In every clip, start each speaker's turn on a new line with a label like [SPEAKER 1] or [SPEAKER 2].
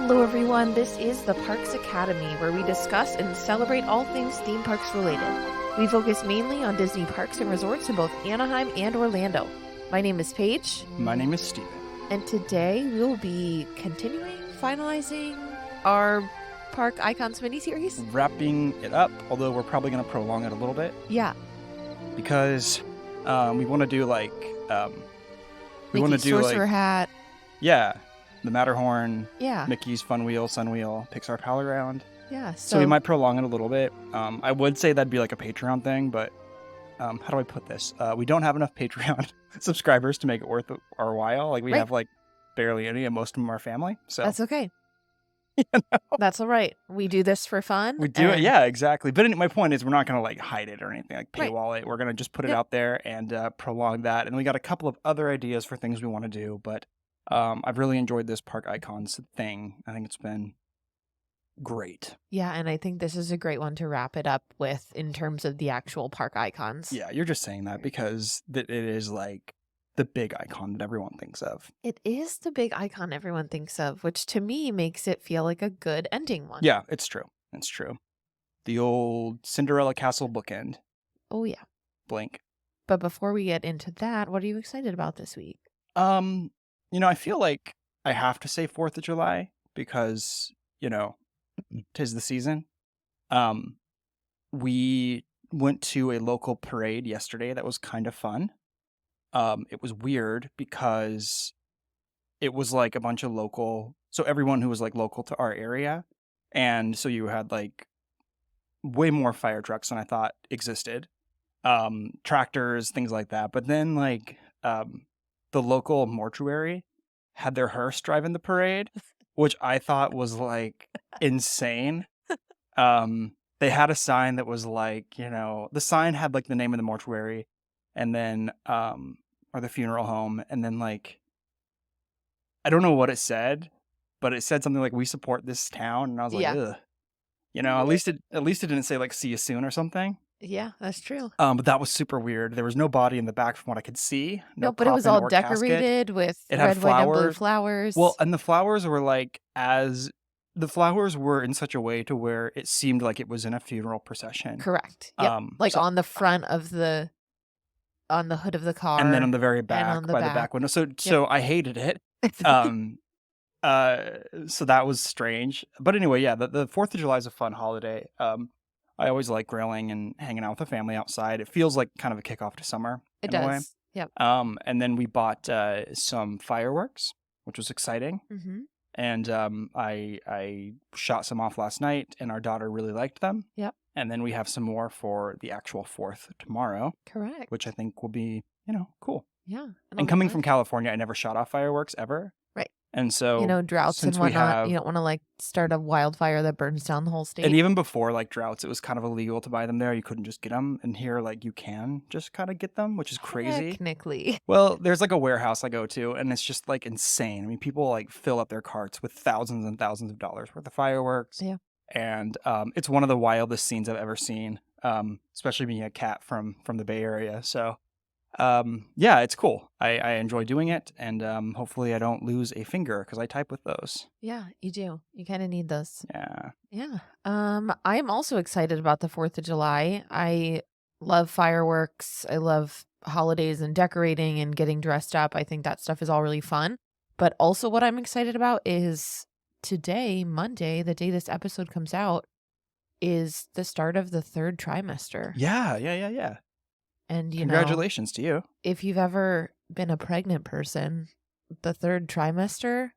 [SPEAKER 1] Hello everyone, this is the Parks Academy, where we discuss and celebrate all things theme parks related. We focus mainly on Disney parks and resorts in both Anaheim and Orlando. My name is Paige.
[SPEAKER 2] My name is Steven.
[SPEAKER 1] And today we'll be finalizing our Park Icons miniseries.
[SPEAKER 2] Wrapping it up, although we're probably going to prolong it a little bit.
[SPEAKER 1] Yeah.
[SPEAKER 2] Because we want to do like...
[SPEAKER 1] Sorcerer Hat.
[SPEAKER 2] Yeah. The Matterhorn,
[SPEAKER 1] Yeah.
[SPEAKER 2] Mickey's Fun Wheel, Sun Wheel, Pixar Pal Around.
[SPEAKER 1] Yeah.
[SPEAKER 2] So we might prolong it a little bit. I would say that'd be like a Patreon thing, but how do I put this? We don't have enough Patreon subscribers to make it worth our while. Like we have like barely any, and most of them are family. So
[SPEAKER 1] that's okay.
[SPEAKER 2] You know?
[SPEAKER 1] That's all right. We do this for fun.
[SPEAKER 2] We do it, yeah, exactly. But my point is, we're not going to like hide it or anything, like paywall it. We're going to just put it out there and prolong that. And we got a couple of other ideas for things we want to do, but I've really enjoyed this Park Icons thing. I think it's been great.
[SPEAKER 1] Yeah, and I think this is a great one to wrap it up with in terms of the actual Park Icons.
[SPEAKER 2] Yeah, you're just saying that because it is like the big icon that everyone thinks of.
[SPEAKER 1] It is the big icon everyone thinks of, which to me makes it feel like a good ending one.
[SPEAKER 2] Yeah, it's true. It's true. The old Cinderella Castle bookend.
[SPEAKER 1] Oh, yeah.
[SPEAKER 2] Blink.
[SPEAKER 1] But before we get into that, what are you excited about this week?
[SPEAKER 2] I feel like I have to say 4th of July because, 'tis the season. We went to a local parade yesterday that was kind of fun. It was weird because it was like a bunch of so everyone who was like local to our area. And so you had like way more fire trucks than I thought existed. Tractors, things like that. But then like the local mortuary had their hearse driving the parade, which I thought was like insane. They had a sign that was like, the sign had like the name of the mortuary and then, or the funeral home. And then like, I don't know what it said, but it said something like, "We support this town." And I was like, ugh. At least it didn't say like, "See you soon" or something.
[SPEAKER 1] Yeah, that's true.
[SPEAKER 2] But that was super weird. There was no body in the back from what I could see.
[SPEAKER 1] No, but it was all decorated with red, white, and blue flowers.
[SPEAKER 2] Well, and the flowers were like the flowers were in such a way to where it seemed like it was in a funeral procession.
[SPEAKER 1] Correct. Yep. On the front of on the hood of the car.
[SPEAKER 2] And then on the very back by the back window. So I hated it. So that was strange. But anyway, yeah, the 4th of July is a fun holiday. I always like grilling and hanging out with the family outside. It feels like kind of a kickoff to summer.
[SPEAKER 1] It does. Yep.
[SPEAKER 2] And then we bought some fireworks, which was exciting.
[SPEAKER 1] Mm-hmm.
[SPEAKER 2] And I shot some off last night, and our daughter really liked them.
[SPEAKER 1] Yep.
[SPEAKER 2] And then we have some more for the actual 4th tomorrow.
[SPEAKER 1] Correct.
[SPEAKER 2] Which I think will be, cool.
[SPEAKER 1] Yeah.
[SPEAKER 2] And coming from California, I never shot off fireworks ever.
[SPEAKER 1] Right.
[SPEAKER 2] And so,
[SPEAKER 1] droughts and whatnot, you don't want to like start a wildfire that burns down the whole state.
[SPEAKER 2] And even before like droughts, it was kind of illegal to buy them there. You couldn't just get them. And here, like you can just kind of get them, which is crazy.
[SPEAKER 1] Technically.
[SPEAKER 2] Well, there's like a warehouse I go to, and it's just like insane. I mean, people like fill up their carts with thousands and thousands of dollars worth of fireworks.
[SPEAKER 1] Yeah.
[SPEAKER 2] And it's one of the wildest scenes I've ever seen, especially being a cat from the Bay Area. So. Yeah, it's cool. I enjoy doing it, and hopefully I don't lose a finger because I type with those.
[SPEAKER 1] Yeah, you do. You kind of need those.
[SPEAKER 2] Yeah.
[SPEAKER 1] Yeah. I am also excited about the 4th of July. I love fireworks. I love holidays and decorating and getting dressed up. I think that stuff is all really fun. But also what I'm excited about is today, Monday, the day this episode comes out, is the start of the 3rd trimester.
[SPEAKER 2] Yeah.
[SPEAKER 1] And,
[SPEAKER 2] congratulations to you.
[SPEAKER 1] If you've ever been a pregnant person, the 3rd trimester,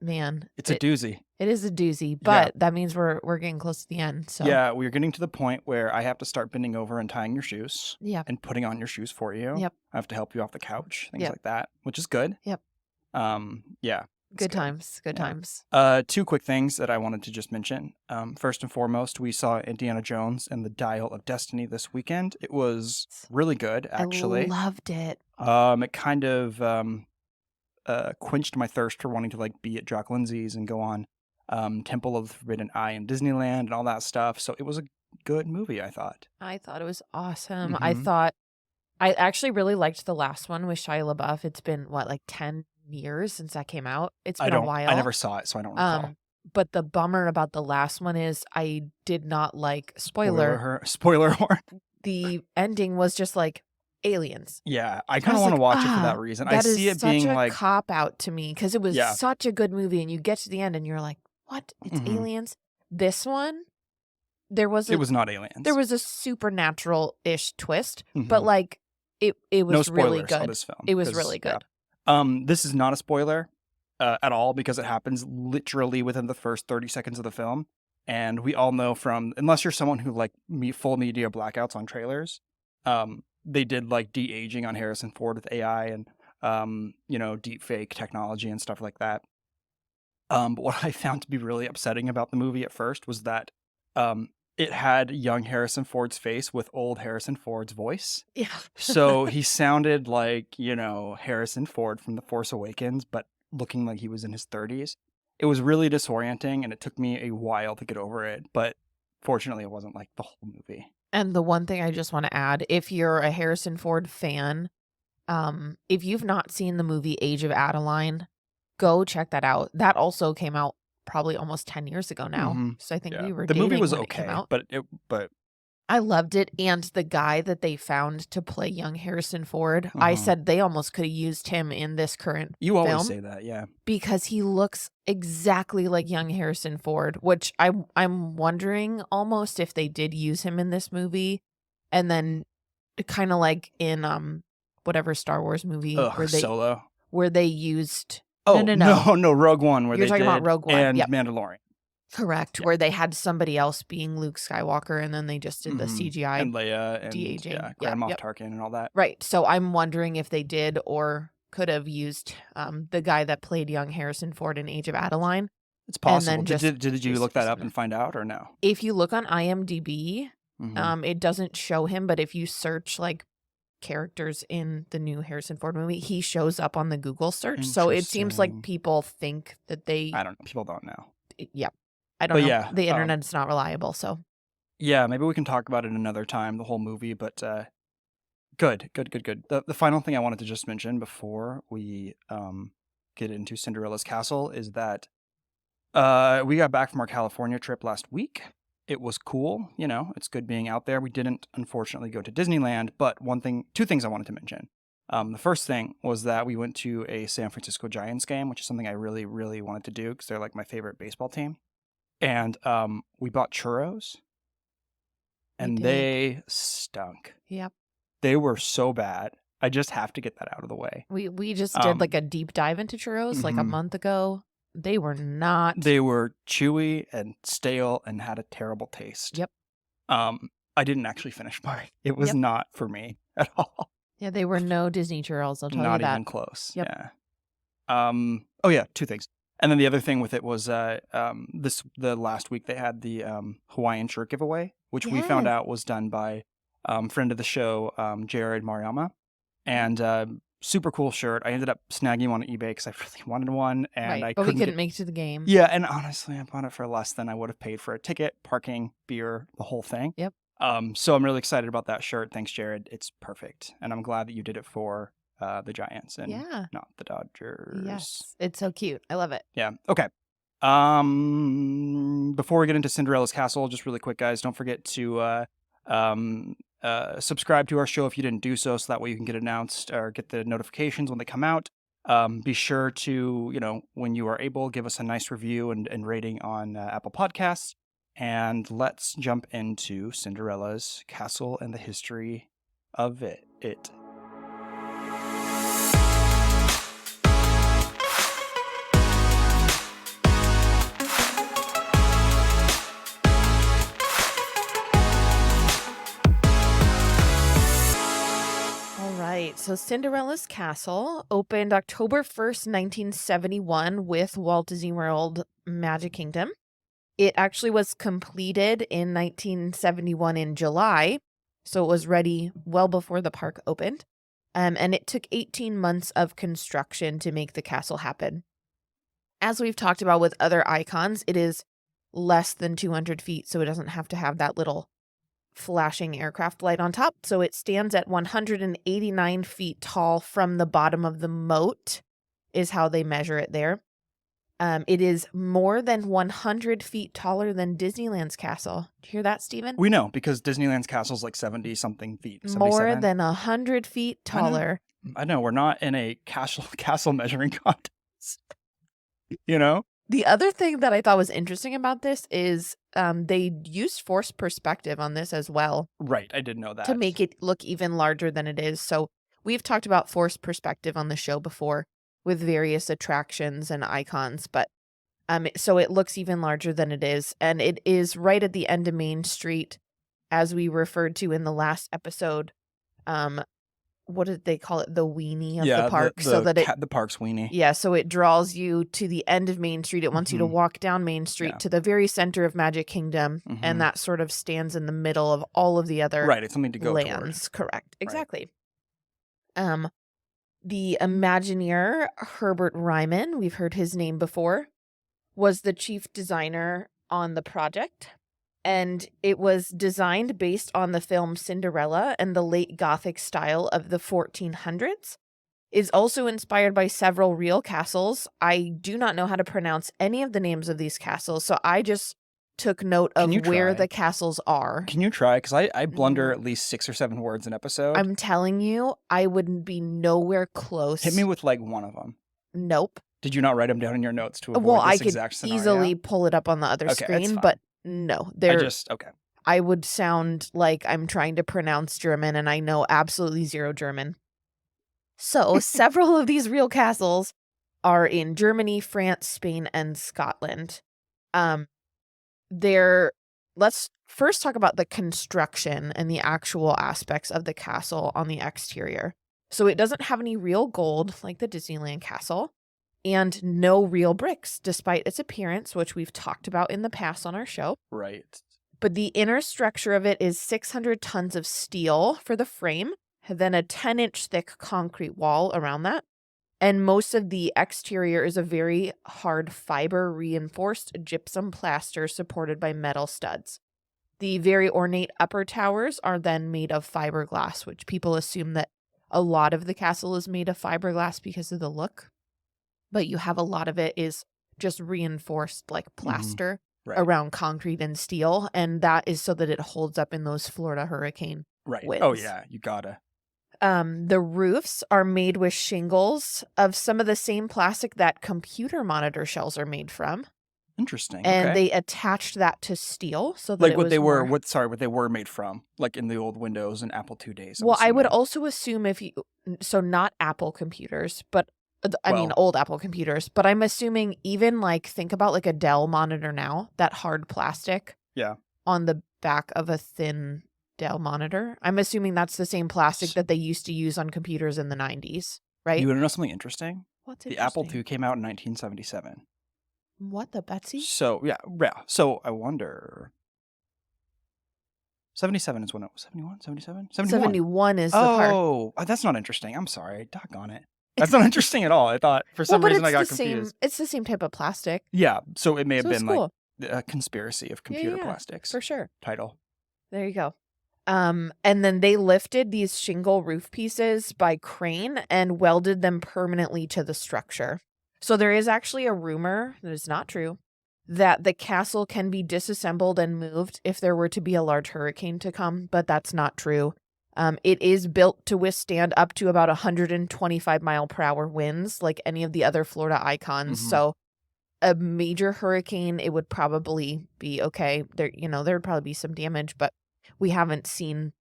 [SPEAKER 1] man.
[SPEAKER 2] It's a doozy.
[SPEAKER 1] It is a doozy, but that means we're getting close to the end. So
[SPEAKER 2] yeah, we're getting to the point where I have to start bending over and tying your shoes.
[SPEAKER 1] Yeah.
[SPEAKER 2] And putting on your shoes for you.
[SPEAKER 1] Yep.
[SPEAKER 2] I have to help you off the couch, things like that, which is good.
[SPEAKER 1] Yep.
[SPEAKER 2] Yeah.
[SPEAKER 1] Good times. Good times.
[SPEAKER 2] 2 quick things that I wanted to just mention. First and foremost, we saw Indiana Jones and the Dial of Destiny this weekend. It was really good, actually.
[SPEAKER 1] I loved it.
[SPEAKER 2] It kind of quenched my thirst for wanting to like be at Jock Lindsay's and go on Temple of the Forbidden Eye in Disneyland and all that stuff. So it was a good movie, I thought.
[SPEAKER 1] I thought it was awesome.
[SPEAKER 2] Mm-hmm.
[SPEAKER 1] I actually really liked the last one with Shia LaBeouf. It's been, 10 years since that came out. It's
[SPEAKER 2] I
[SPEAKER 1] been a
[SPEAKER 2] don't. I
[SPEAKER 1] while.
[SPEAKER 2] never saw it, so I don't recall.
[SPEAKER 1] Um, but the bummer about the last one is I did not like
[SPEAKER 2] Spoiler
[SPEAKER 1] spoiler.
[SPEAKER 2] her. Spoiler horn.
[SPEAKER 1] The ending was just like aliens.
[SPEAKER 2] Yeah, I
[SPEAKER 1] I
[SPEAKER 2] kind of
[SPEAKER 1] was
[SPEAKER 2] want to
[SPEAKER 1] like,
[SPEAKER 2] watch it for that
[SPEAKER 1] "Ah,
[SPEAKER 2] reason. I
[SPEAKER 1] that is
[SPEAKER 2] see it
[SPEAKER 1] such
[SPEAKER 2] being
[SPEAKER 1] a
[SPEAKER 2] like,
[SPEAKER 1] cop out to me because it was
[SPEAKER 2] yeah,
[SPEAKER 1] such a good movie, and you get to the end and you're like, "What? It's
[SPEAKER 2] hmm
[SPEAKER 1] aliens?" This one, there was
[SPEAKER 2] it
[SPEAKER 1] a
[SPEAKER 2] was not
[SPEAKER 1] there
[SPEAKER 2] aliens.
[SPEAKER 1] was a supernatural-ish twist, but,
[SPEAKER 2] hmm
[SPEAKER 1] like, it
[SPEAKER 2] No
[SPEAKER 1] was really
[SPEAKER 2] spoilers on
[SPEAKER 1] good.
[SPEAKER 2] this film,
[SPEAKER 1] It was
[SPEAKER 2] because
[SPEAKER 1] really
[SPEAKER 2] yeah,
[SPEAKER 1] good.
[SPEAKER 2] this is not a spoiler at all because it happens literally within the first 30 seconds of the film, and we all know from unless you're someone who like full media blackouts on trailers, they did like de aging on Harrison Ford with AI and deep fake technology and stuff like that. But what I found to be really upsetting about the movie at first was that um, it had young Harrison Ford's face with old Harrison Ford's voice.
[SPEAKER 1] Yeah.
[SPEAKER 2] So he sounded like, Harrison Ford from The Force Awakens, but looking like he was in his 30s. It was really disorienting, and it took me a while to get over it. But fortunately, it wasn't like the whole movie.
[SPEAKER 1] And the one thing I just wanna add, if you're a Harrison Ford fan, if you've not seen the movie Age of Adeline, go check that out. That also came out probably almost 10 years ago now,
[SPEAKER 2] hmm
[SPEAKER 1] so I think
[SPEAKER 2] Yeah,
[SPEAKER 1] we were
[SPEAKER 2] the movie
[SPEAKER 1] dating
[SPEAKER 2] was
[SPEAKER 1] when it came
[SPEAKER 2] okay,
[SPEAKER 1] out.
[SPEAKER 2] but
[SPEAKER 1] I loved it, and the guy that they found to play young Harrison Ford, I
[SPEAKER 2] uh
[SPEAKER 1] said they almost coulda used him in this current
[SPEAKER 2] you always
[SPEAKER 1] film
[SPEAKER 2] say that, yeah.
[SPEAKER 1] because he looks exactly like young Harrison Ford, which I'm wondering almost if they did use him in this movie, and then kinda like in, whatever Star Wars movie
[SPEAKER 2] Ugh, Solo.
[SPEAKER 1] where they used no,
[SPEAKER 2] Oh,
[SPEAKER 1] no, no.
[SPEAKER 2] no, no, Rogue One where
[SPEAKER 1] You're
[SPEAKER 2] they
[SPEAKER 1] talking about
[SPEAKER 2] did
[SPEAKER 1] Rogue One.
[SPEAKER 2] and
[SPEAKER 1] Yep,
[SPEAKER 2] Mandalorian.
[SPEAKER 1] correct,
[SPEAKER 2] Yeah.
[SPEAKER 1] where they had somebody else being Luke Skywalker, and then they just did the
[SPEAKER 2] Mhm.
[SPEAKER 1] CGI
[SPEAKER 2] And Leia and,
[SPEAKER 1] de-aging.
[SPEAKER 2] yeah,
[SPEAKER 1] Yep,
[SPEAKER 2] Grand Moff
[SPEAKER 1] yep.
[SPEAKER 2] Tarkin and all that.
[SPEAKER 1] Right, so I'm wondering if they did or could have used, the guy that played young Harrison Ford in Age of Adeline,
[SPEAKER 2] It's
[SPEAKER 1] and
[SPEAKER 2] possible.
[SPEAKER 1] then
[SPEAKER 2] Did
[SPEAKER 1] just
[SPEAKER 2] did did you
[SPEAKER 1] used
[SPEAKER 2] look that
[SPEAKER 1] him
[SPEAKER 2] up
[SPEAKER 1] there.
[SPEAKER 2] and find out or no?
[SPEAKER 1] If you look on IMDb,
[SPEAKER 2] Mhm.
[SPEAKER 1] it doesn't show him, but if you search, like, characters in the new Harrison Ford movie, he shows up on the Google search, so it seems like
[SPEAKER 2] Interesting.
[SPEAKER 1] people think that they
[SPEAKER 2] I don't know. People don't know.
[SPEAKER 1] yep. I don't
[SPEAKER 2] But
[SPEAKER 1] know.
[SPEAKER 2] yeah,
[SPEAKER 1] The internet's not reliable, so
[SPEAKER 2] yeah, maybe we can talk about it another time, the whole movie, but, good, good, good, good. The final thing I wanted to just mention before we, get into Cinderella's Castle is that we got back from our California trip last week. It was cool, it's good being out there. We didn't unfortunately go to Disneyland, but two things I wanted to mention. The first thing was that we went to a San Francisco Giants game, which is something I really, really wanted to do because they're like my favorite baseball team. And we bought churros,
[SPEAKER 1] we
[SPEAKER 2] and
[SPEAKER 1] did.
[SPEAKER 2] they stunk.
[SPEAKER 1] Yep.
[SPEAKER 2] They were so bad. I just have to get that out of the way.
[SPEAKER 1] We just did, like,
[SPEAKER 2] Um,
[SPEAKER 1] a deep dive into churros, like, a
[SPEAKER 2] mhm.
[SPEAKER 1] month ago. They were not
[SPEAKER 2] They were chewy and stale and had a terrible taste.
[SPEAKER 1] yep,
[SPEAKER 2] I didn't actually finish mine. It was
[SPEAKER 1] yep.
[SPEAKER 2] not for me at all.
[SPEAKER 1] Yeah, they were no Disney churros, I'll tell you
[SPEAKER 2] Not
[SPEAKER 1] that.
[SPEAKER 2] even close.
[SPEAKER 1] Yep.
[SPEAKER 2] Yeah. Oh yeah, two things. And then the other thing with it was the last week they had the Hawaiian shirt giveaway, which we found
[SPEAKER 1] Yes.
[SPEAKER 2] out was done by friend of the show, Jared Mariama.
[SPEAKER 1] Mhm.
[SPEAKER 2] And super cool shirt. I ended up snagging one on eBay because I really wanted one and
[SPEAKER 1] Right,
[SPEAKER 2] I
[SPEAKER 1] but we
[SPEAKER 2] couldn't
[SPEAKER 1] couldn't
[SPEAKER 2] get.
[SPEAKER 1] make it to the game.
[SPEAKER 2] Yeah, and honestly, I bought it for less than I would have paid for a ticket, parking, beer, the whole thing.
[SPEAKER 1] Yep.
[SPEAKER 2] So I'm really excited about that shirt. Thanks, Jared. It's perfect, and I'm glad that you did it for the Giants and
[SPEAKER 1] Yeah.
[SPEAKER 2] not the Dodgers.
[SPEAKER 1] Yes. It's so cute. I love it.
[SPEAKER 2] Yeah. Okay. Before we get into Cinderella's Castle, just really quick, guys, don't forget to subscribe to our show if you didn't do so that way you can get announced or get the notifications when they come out. Be sure to, when you are able, give us a nice review and rating on Apple Podcasts. And let's jump into Cinderella's Castle and the history of it.
[SPEAKER 1] All right. So Cinderella's Castle opened October 1st, 1971 with Walt Disney World Magic Kingdom. It actually was completed in 1971 in July, so it was ready well before the park opened. And it took 18 months of construction to make the castle happen. As we've talked about with other icons, it is less than 200 feet, so it doesn't have to have that little flashing aircraft light on top. So it stands at 189 feet tall from the bottom of the moat is how they measure it there. It is more than 100 feet taller than Disneyland's castle. Do you hear that, Steven?
[SPEAKER 2] We know because Disneyland's castle's like 70 something feet,
[SPEAKER 1] More
[SPEAKER 2] 77.
[SPEAKER 1] than 100 feet taller.
[SPEAKER 2] I know. We're not in a castle measuring contest. You know?
[SPEAKER 1] The other thing that I thought was interesting about this is they used forced perspective on this as well.
[SPEAKER 2] Right. I did know that.
[SPEAKER 1] To make it look even larger than it is. So we've talked about forced perspective on the show before with various attractions and icons, but so it looks even larger than it is. And it is right at the end of Main Street, as we referred to in the last episode. What did they call it? The weenie of the park.
[SPEAKER 2] The park's weenie.
[SPEAKER 1] Yeah, so it draws you to the end of Main Street. It wants you to walk down Main Street to the very center of Magic Kingdom, and that sort of stands in the middle of all of the other
[SPEAKER 2] it's something to go
[SPEAKER 1] lands. Correct. Exactly. The Imagineer, Herbert Ryman, we've heard his name before, was the chief designer on the project. And it was designed based on the film Cinderella and the late Gothic style of the 1400s. It's also inspired by several real castles. I do not know how to pronounce any of the names of these castles, so I just took note of where the castles are.
[SPEAKER 2] Can you try? Because I blunder at least 6 or 7 words an episode.
[SPEAKER 1] I'm telling you, I would be nowhere close.
[SPEAKER 2] Hit me with like one of them.
[SPEAKER 1] Nope.
[SPEAKER 2] Did you not write them down in your notes to avoid this exact scenario?
[SPEAKER 1] I could easily pull it up on the other screen, but no. I would sound like I'm trying to pronounce German, and I know absolutely zero German. So several of these real castles are in Germany, France, Spain, and Scotland. Let's first talk about the construction and the actual aspects of the castle on the exterior. So it doesn't have any real gold like the Disneyland castle, and no real bricks, despite its appearance, which we've talked about in the past on our show.
[SPEAKER 2] Right.
[SPEAKER 1] But the inner structure of it is 600 tons of steel for the frame, then a 10-inch thick concrete wall around that. And most of the exterior is a very hard fiber reinforced gypsum plaster supported by metal studs. The very ornate upper towers are then made of fiberglass, which people assume that a lot of the castle is made of fiberglass because of the look. But you have a lot of it is just reinforced like plaster around concrete and steel. And that is so that it holds up in those Florida hurricane winds.
[SPEAKER 2] Oh, yeah. You gotta.
[SPEAKER 1] The roofs are made with shingles of some of the same plastic that computer monitor shells are made from.
[SPEAKER 2] Interesting.
[SPEAKER 1] And they attached that to steel so that
[SPEAKER 2] like what they were made from, like in the old Windows and Apple II days.
[SPEAKER 1] Well, I would also assume not Apple computers, but I mean old Apple computers, but I'm assuming even like think about like a Dell monitor now, that hard plastic on the back of a thin Dell monitor. I'm assuming that's the same plastic that they used to use on computers in the 90s, right?
[SPEAKER 2] You want to know something interesting?
[SPEAKER 1] What's
[SPEAKER 2] the Apple II came out in 1977.
[SPEAKER 1] What the Betsy?
[SPEAKER 2] So, yeah. So, I wonder... 77 is when it was. 71? 77?
[SPEAKER 1] 71 is the part.
[SPEAKER 2] Oh, that's not interesting. I'm sorry. Doggone it. That's not interesting at all. I thought, for some reason, I got confused.
[SPEAKER 1] It's the same type of plastic.
[SPEAKER 2] Yeah, so it may have been
[SPEAKER 1] cool.
[SPEAKER 2] Like a conspiracy of computer plastics.
[SPEAKER 1] For sure.
[SPEAKER 2] Title.
[SPEAKER 1] There you go. And then they lifted these shingle roof pieces by crane and welded them permanently to the structure. So there is actually a rumor, that is not true, that the castle can be disassembled and moved if there were to be a large hurricane to come, but that's not true. It is built to withstand up to about 125 mile per hour winds, like any of the other Florida icons. So a major hurricane, it would probably be okay. There would probably be some damage, but we haven't seen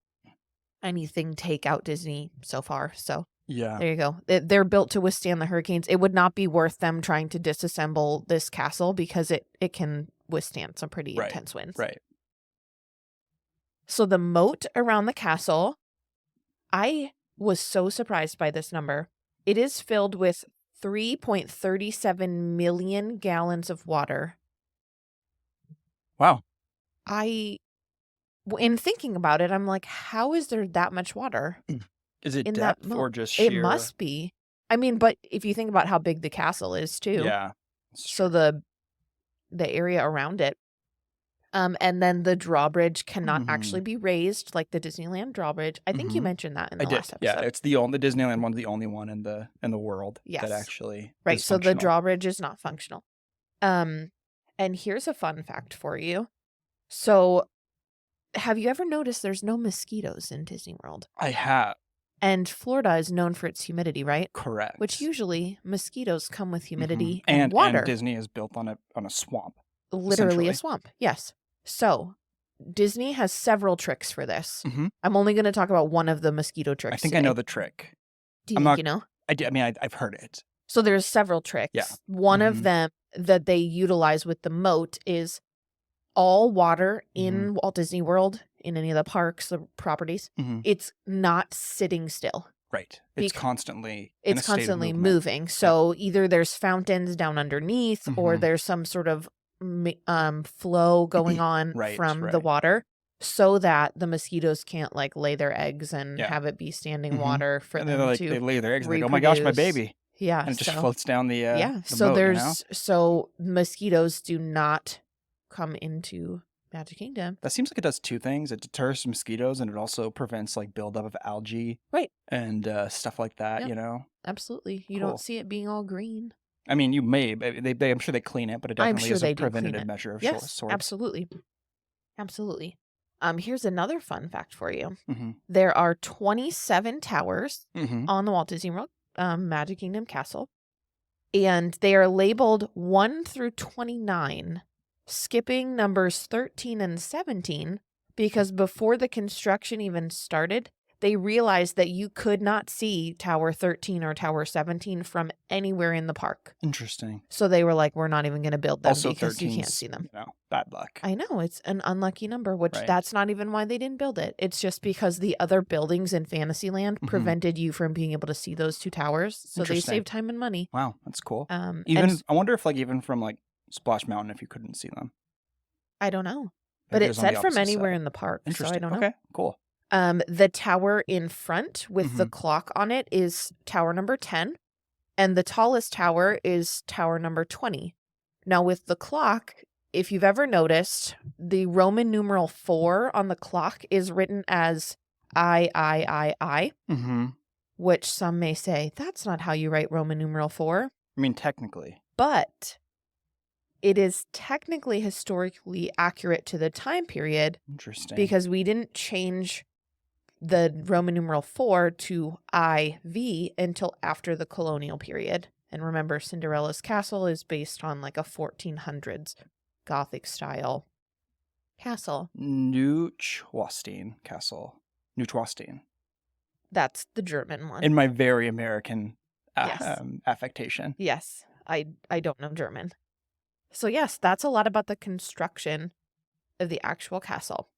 [SPEAKER 1] anything take out Disney so far. So there you go. They're built to withstand the hurricanes. It would not be worth them trying to disassemble this castle because it can withstand some pretty intense winds.
[SPEAKER 2] Right.
[SPEAKER 1] So the moat around the castle, I was so surprised by this number. It is filled with 3.37 million gallons of water.
[SPEAKER 2] Wow.
[SPEAKER 1] In thinking about it, I'm like, how is there that much water?
[SPEAKER 2] Is it depth or just sheer?
[SPEAKER 1] It must be. I mean, but if you think about how big the castle is too.
[SPEAKER 2] Yeah.
[SPEAKER 1] So the area around it. And then the drawbridge cannot
[SPEAKER 2] Mhm.
[SPEAKER 1] actually be raised like the Disneyland drawbridge. I think you
[SPEAKER 2] Mhm.
[SPEAKER 1] mentioned that in
[SPEAKER 2] I
[SPEAKER 1] the
[SPEAKER 2] did.
[SPEAKER 1] last
[SPEAKER 2] Yeah,
[SPEAKER 1] episode.
[SPEAKER 2] it's the Disneyland one's the only one in the world that
[SPEAKER 1] Yes.
[SPEAKER 2] actually
[SPEAKER 1] Right,
[SPEAKER 2] is
[SPEAKER 1] so the
[SPEAKER 2] functional.
[SPEAKER 1] drawbridge is not functional. Um, and here's a fun fact for you. So, have you ever noticed there's no mosquitoes in Disney World?
[SPEAKER 2] I have.
[SPEAKER 1] And Florida is known for its humidity, right? Which
[SPEAKER 2] Correct.
[SPEAKER 1] usually mosquitoes come with
[SPEAKER 2] Mhm.
[SPEAKER 1] humidity and
[SPEAKER 2] And
[SPEAKER 1] water.
[SPEAKER 2] Disney is built on a swamp,
[SPEAKER 1] Literally a
[SPEAKER 2] essentially.
[SPEAKER 1] swamp. Yes. So, Disney has several tricks for this.
[SPEAKER 2] Mhm.
[SPEAKER 1] I'm only going to talk about one of the mosquito
[SPEAKER 2] I
[SPEAKER 1] tricks
[SPEAKER 2] think I know
[SPEAKER 1] today.
[SPEAKER 2] the trick.
[SPEAKER 1] Do you
[SPEAKER 2] I'm
[SPEAKER 1] think
[SPEAKER 2] not
[SPEAKER 1] you know?
[SPEAKER 2] I mean, I've heard it.
[SPEAKER 1] So there's several
[SPEAKER 2] Yeah.
[SPEAKER 1] tricks. One of
[SPEAKER 2] Mhm.
[SPEAKER 1] them that they utilize with the moat is all water
[SPEAKER 2] Mhm.
[SPEAKER 1] in Walt Disney World, in any of the parks, the properties,
[SPEAKER 2] Mhm.
[SPEAKER 1] it's not sitting still.
[SPEAKER 2] Right. It's constantly in
[SPEAKER 1] It's
[SPEAKER 2] a state of
[SPEAKER 1] constantly
[SPEAKER 2] movement.
[SPEAKER 1] moving.
[SPEAKER 2] Yep.
[SPEAKER 1] So either there's fountains down underneath or
[SPEAKER 2] Mhm.
[SPEAKER 1] there's some sort of flow going on
[SPEAKER 2] Right,
[SPEAKER 1] from the
[SPEAKER 2] right.
[SPEAKER 1] water so that the mosquitoes can't like lay their eggs and
[SPEAKER 2] Yeah.
[SPEAKER 1] have it be standing
[SPEAKER 2] Mhm.
[SPEAKER 1] water for
[SPEAKER 2] And they're
[SPEAKER 1] them
[SPEAKER 2] like
[SPEAKER 1] to
[SPEAKER 2] they lay their eggs and like, "Oh my gosh, my
[SPEAKER 1] reproduce.
[SPEAKER 2] baby."
[SPEAKER 1] Yeah,
[SPEAKER 2] And it just
[SPEAKER 1] so
[SPEAKER 2] floats down
[SPEAKER 1] yeah,
[SPEAKER 2] the
[SPEAKER 1] so
[SPEAKER 2] moat, you know?
[SPEAKER 1] so mosquitoes do not come into Magic Kingdom.
[SPEAKER 2] That seems like it does two things. It deters mosquitoes and it also prevents like buildup of algae
[SPEAKER 1] Right.
[SPEAKER 2] and stuff like that,
[SPEAKER 1] Yep.
[SPEAKER 2] you know?
[SPEAKER 1] Absolutely. You
[SPEAKER 2] Cool.
[SPEAKER 1] don't see it being all green.
[SPEAKER 2] I mean, you may, but I'm sure they clean it, but it
[SPEAKER 1] I'm
[SPEAKER 2] definitely
[SPEAKER 1] sure
[SPEAKER 2] is a
[SPEAKER 1] they do clean
[SPEAKER 2] preventative
[SPEAKER 1] it.
[SPEAKER 2] measure of
[SPEAKER 1] Yes,
[SPEAKER 2] sorts.
[SPEAKER 1] absolutely. Absolutely. Here's another fun fact for you.
[SPEAKER 2] Mm-hmm.
[SPEAKER 1] There are 27 towers
[SPEAKER 2] Mm-hmm.
[SPEAKER 1] on the Walt Disney World Magic Kingdom Castle, and they are labeled 1 through 29, skipping numbers 13 and 17 because before the construction even started, they realized that you could not see Tower 13 or Tower 17 from anywhere in the park.
[SPEAKER 2] Interesting.
[SPEAKER 1] So they were like, we're not even going to build them
[SPEAKER 2] Also,
[SPEAKER 1] because you
[SPEAKER 2] 13's,
[SPEAKER 1] can't see them.
[SPEAKER 2] bad luck.
[SPEAKER 1] I know, it's an unlucky number, which
[SPEAKER 2] Right.
[SPEAKER 1] that's not even why they didn't build it. It's just because the other buildings in Fantasyland
[SPEAKER 2] Mhm.
[SPEAKER 1] prevented you from being able to see those two towers. So they
[SPEAKER 2] Interesting.
[SPEAKER 1] saved time and money.
[SPEAKER 2] Wow, that's cool.
[SPEAKER 1] And
[SPEAKER 2] Even I wonder if even from like Splash Mountain, if you couldn't see them.
[SPEAKER 1] I don't know. But
[SPEAKER 2] Maybe
[SPEAKER 1] it
[SPEAKER 2] was on the
[SPEAKER 1] said from
[SPEAKER 2] opposite
[SPEAKER 1] anywhere
[SPEAKER 2] side.
[SPEAKER 1] in the park, so I
[SPEAKER 2] Interesting.
[SPEAKER 1] don't know.
[SPEAKER 2] Okay, cool.
[SPEAKER 1] The tower in front with the
[SPEAKER 2] Mhm.
[SPEAKER 1] clock on it is tower number 10, and the tallest tower is tower number 20. Now with the clock, if you've ever noticed, the Roman numeral 4 on the clock is written as I,
[SPEAKER 2] Mm-hmm.
[SPEAKER 1] which some may say, that's not how you write Roman numeral 4.
[SPEAKER 2] I mean, technically.
[SPEAKER 1] But it is technically historically accurate to the time period
[SPEAKER 2] Interesting.
[SPEAKER 1] because we didn't change the Roman numeral 4 to IV until after the colonial period. And remember, Cinderella's castle is based on like a 1400s Gothic style castle.
[SPEAKER 2] Neuschwanstein Castle. Neuschwanstein.
[SPEAKER 1] That's the German one.
[SPEAKER 2] In my very American
[SPEAKER 1] Yes.
[SPEAKER 2] affectation.
[SPEAKER 1] Yes, I don't know German. So yes, that's a lot about the construction of the actual castle.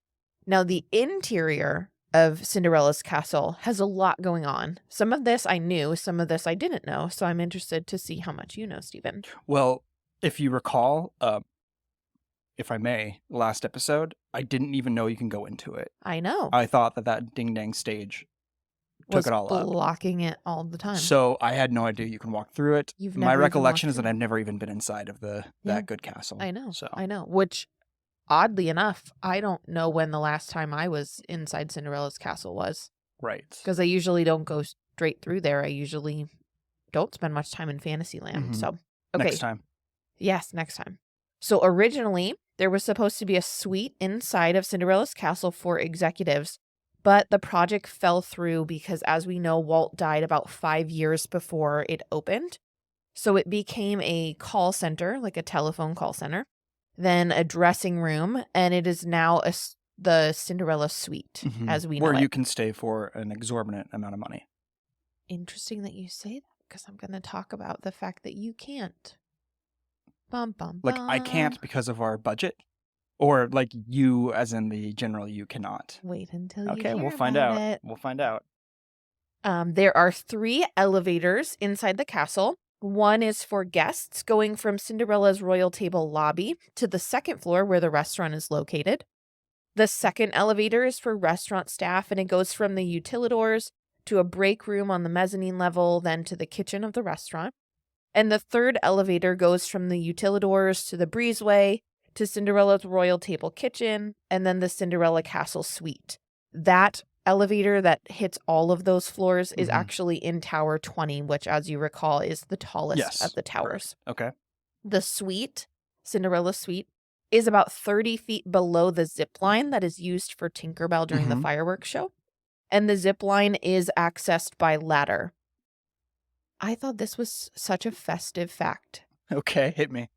[SPEAKER 1] Now, the interior of Cinderella's castle has a lot going on. Some of this I knew, some of this I didn't know, so I'm interested to see how much you know, Stephen.
[SPEAKER 2] Well, if you recall, if I may, last episode, I didn't even know you can go into it.
[SPEAKER 1] I know.
[SPEAKER 2] I thought that ding dang stage took
[SPEAKER 1] Was
[SPEAKER 2] it all up.
[SPEAKER 1] blocking it all the time.
[SPEAKER 2] So I had no idea you can walk through it.
[SPEAKER 1] You've
[SPEAKER 2] My
[SPEAKER 1] never even
[SPEAKER 2] recollection
[SPEAKER 1] walked
[SPEAKER 2] is that
[SPEAKER 1] through it.
[SPEAKER 2] I've never even been inside of
[SPEAKER 1] Yeah.
[SPEAKER 2] that good castle.
[SPEAKER 1] I know.
[SPEAKER 2] So
[SPEAKER 1] I know. Which, oddly enough, I don't know when the last time I was inside Cinderella's castle was.
[SPEAKER 2] right.
[SPEAKER 1] Because I usually don't go straight through there. I usually don't spend much time in Fantasyland.
[SPEAKER 2] Mhm.
[SPEAKER 1] So, okay.
[SPEAKER 2] Next time.
[SPEAKER 1] Yes, next time. So originally, there was supposed to be a suite inside of Cinderella's castle for executives, but the project fell through because, as we know, Walt died about 5 years before it opened. So it became a call center, like a telephone call center, then a dressing room, and it is now the Cinderella suite,
[SPEAKER 2] Mhm.
[SPEAKER 1] as we know
[SPEAKER 2] Where
[SPEAKER 1] it.
[SPEAKER 2] you can stay for an exorbitant amount of money.
[SPEAKER 1] Interesting that you say that, because I'm going to talk about the fact that you can't. Bum, bum,
[SPEAKER 2] Like, I
[SPEAKER 1] bum.
[SPEAKER 2] can't because of our budget? Or, like, you, as in the general, you cannot?
[SPEAKER 1] Wait until you
[SPEAKER 2] Okay,
[SPEAKER 1] hear
[SPEAKER 2] we'll find
[SPEAKER 1] about
[SPEAKER 2] out.
[SPEAKER 1] it.
[SPEAKER 2] We'll find out.
[SPEAKER 1] There are 3 elevators inside the castle. One is for guests going from Cinderella's royal table lobby to the second floor where the restaurant is located. The second elevator is for restaurant staff, and it goes from the utilidors to a break room on the mezzanine level, then to the kitchen of the restaurant. And the third elevator goes from the utilidors to the breezeway to Cinderella's royal table kitchen, and then the Cinderella Castle suite. That elevator that hits all of those floors is actually in Tower 20, which, as you recall, is the tallest of
[SPEAKER 2] Yes.
[SPEAKER 1] the
[SPEAKER 2] Correct.
[SPEAKER 1] towers.
[SPEAKER 2] Okay.
[SPEAKER 1] The suite, Cinderella suite, is about 30 feet below the zip line that is used for Tinkerbell during the fireworks show. And the zip line is accessed by ladder. I thought this was such a festive fact.
[SPEAKER 2] Okay, hit me.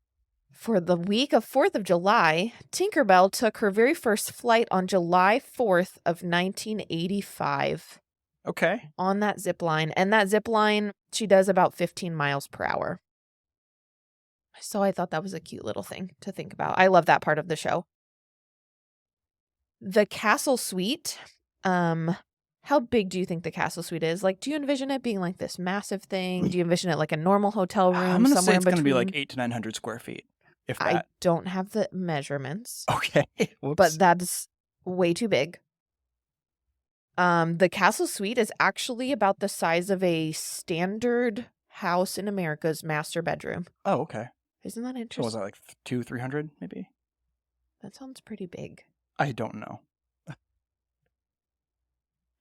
[SPEAKER 1] For the week of 4th of July, Tinkerbell took her very first flight on July 4th of 1985
[SPEAKER 2] Okay.
[SPEAKER 1] on that zip line. And that zip line, she does about 15 miles per hour. So I thought that was a cute little thing to think about. I love that part of the show. The castle suite, how big do you think the castle suite is? Like, do you envision it being like this massive thing? Do you envision it like a normal hotel room
[SPEAKER 2] I'm going to say
[SPEAKER 1] somewhere in
[SPEAKER 2] it's going to be like
[SPEAKER 1] between?
[SPEAKER 2] 800 to 900 square feet, if
[SPEAKER 1] I
[SPEAKER 2] that.
[SPEAKER 1] don't have the measurements,
[SPEAKER 2] Okay.
[SPEAKER 1] but
[SPEAKER 2] Whoops.
[SPEAKER 1] that's way too big. The castle suite is actually about the size of a standard house in America's master bedroom.
[SPEAKER 2] Oh, okay.
[SPEAKER 1] Isn't that
[SPEAKER 2] So was
[SPEAKER 1] interesting?
[SPEAKER 2] that like 200-300 maybe?
[SPEAKER 1] That sounds pretty big.
[SPEAKER 2] I don't know.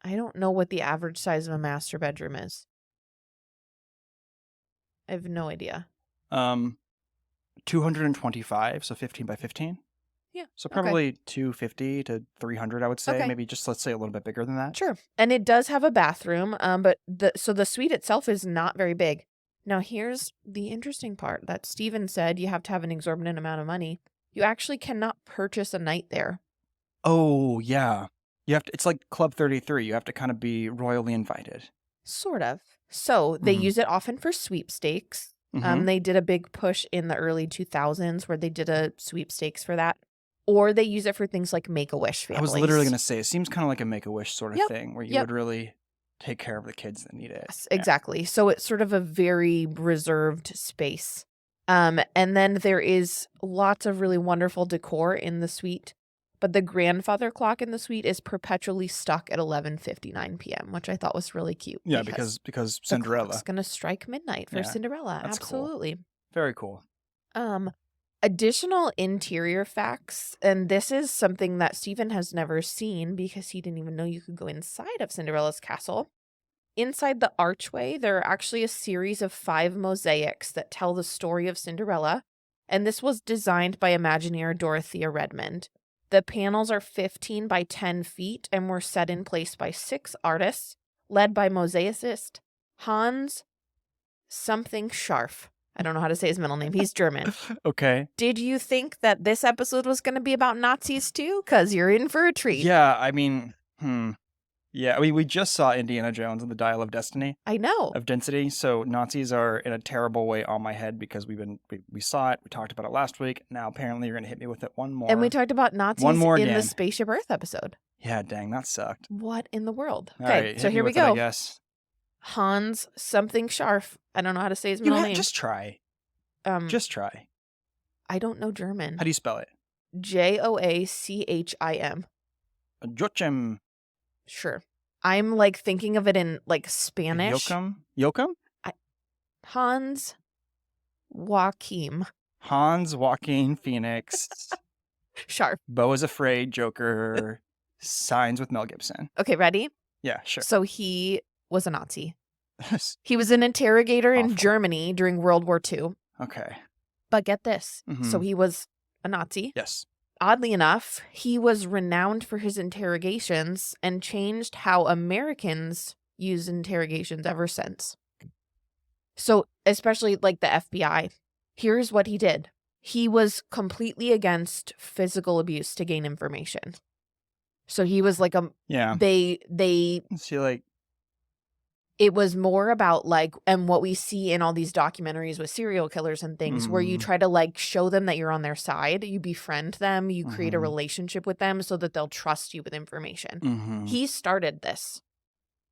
[SPEAKER 1] I don't know what the average size of a master bedroom is. I have no idea.
[SPEAKER 2] 225, so 15 by 15.
[SPEAKER 1] Yeah.
[SPEAKER 2] So
[SPEAKER 1] okay.
[SPEAKER 2] probably 250 to 300, I would say.
[SPEAKER 1] Okay.
[SPEAKER 2] Maybe just let's say a little bit bigger than that.
[SPEAKER 1] Sure. And it does have a bathroom, but the suite itself is not very big. Now, here's the interesting part that Steven said you have to have an exorbitant amount of money. You actually cannot purchase a night there.
[SPEAKER 2] Oh, yeah. You have to, it's like Club 33. You have to kind of be royally invited.
[SPEAKER 1] Sort of. So they use it often for sweepstakes. They did a big push in the early 2000s where they did a sweepstakes for that. Or they use it for things like Make-A-Wish families.
[SPEAKER 2] I was literally going to say, it seems kind of like a Make-A-Wish sort of
[SPEAKER 1] Yep.
[SPEAKER 2] thing where you
[SPEAKER 1] Yep.
[SPEAKER 2] would really take care of the kids that need it.
[SPEAKER 1] Yes, exactly. So it's sort of a very reserved space. And then there is lots of really wonderful decor in the suite. But the grandfather clock in the suite is perpetually stuck at 11:59 p.m., which I thought was really cute.
[SPEAKER 2] Yeah, because Cinderella.
[SPEAKER 1] It's going to strike midnight for
[SPEAKER 2] Yeah,
[SPEAKER 1] Cinderella.
[SPEAKER 2] that's cool.
[SPEAKER 1] Absolutely.
[SPEAKER 2] Very cool.
[SPEAKER 1] Additional interior facts, and this is something that Stephen has never seen because he didn't even know you could go inside of Cinderella's castle. Inside the archway, there are actually a series of 5 mosaics that tell the story of Cinderella, and this was designed by Imagineer Dorothea Redmond. The panels are 15 by 10 feet and were set in place by 6 artists, led by mosaicist Hans something Scharf. I don't know how to say his middle name. He's German.
[SPEAKER 2] Okay.
[SPEAKER 1] Did you think that this episode was going to be about Nazis too? Because you're in for a treat.
[SPEAKER 2] Yeah, I mean, yeah, we just saw Indiana Jones and the Dial of Destiny.
[SPEAKER 1] I know.
[SPEAKER 2] Of Density, so Nazis are in a terrible way on my head because we saw it, we talked about it last week. Now apparently you're gonna hit me with it one more.
[SPEAKER 1] And we talked about Nazis in
[SPEAKER 2] again.
[SPEAKER 1] the Spaceship Earth episode.
[SPEAKER 2] Yeah, dang, that sucked.
[SPEAKER 1] What in the world?
[SPEAKER 2] All
[SPEAKER 1] Okay,
[SPEAKER 2] right,
[SPEAKER 1] so
[SPEAKER 2] hit me
[SPEAKER 1] here we
[SPEAKER 2] with it,
[SPEAKER 1] go.
[SPEAKER 2] I guess.
[SPEAKER 1] Hans something Scharf. I don't know how to say his middle name.
[SPEAKER 2] Just try. Just try.
[SPEAKER 1] I don't know German.
[SPEAKER 2] How do you spell it?
[SPEAKER 1] Joachim.
[SPEAKER 2] Joachim.
[SPEAKER 1] Sure. I'm like thinking of it in like Spanish.
[SPEAKER 2] Joachim?
[SPEAKER 1] Hans Joachim.
[SPEAKER 2] Hans Joaquin Phoenix.
[SPEAKER 1] Scharf.
[SPEAKER 2] Beau is Afraid, Joker. Signs with Mel Gibson.
[SPEAKER 1] Okay, ready?
[SPEAKER 2] Yeah, sure.
[SPEAKER 1] So he was a Nazi. He was an interrogator in
[SPEAKER 2] Awful.
[SPEAKER 1] Germany during World War II.
[SPEAKER 2] Okay.
[SPEAKER 1] But get this. So he was a Nazi.
[SPEAKER 2] Yes.
[SPEAKER 1] Oddly enough, he was renowned for his interrogations and changed how Americans use interrogations ever since. So, especially like the FBI, here's what he did. He was completely against physical abuse to gain information. So he was like it was more about like, and what we see in all these documentaries with serial killers and things where you try to like show them that you're on their side, you befriend them, you create a relationship with them so that they'll trust you with information. He started this,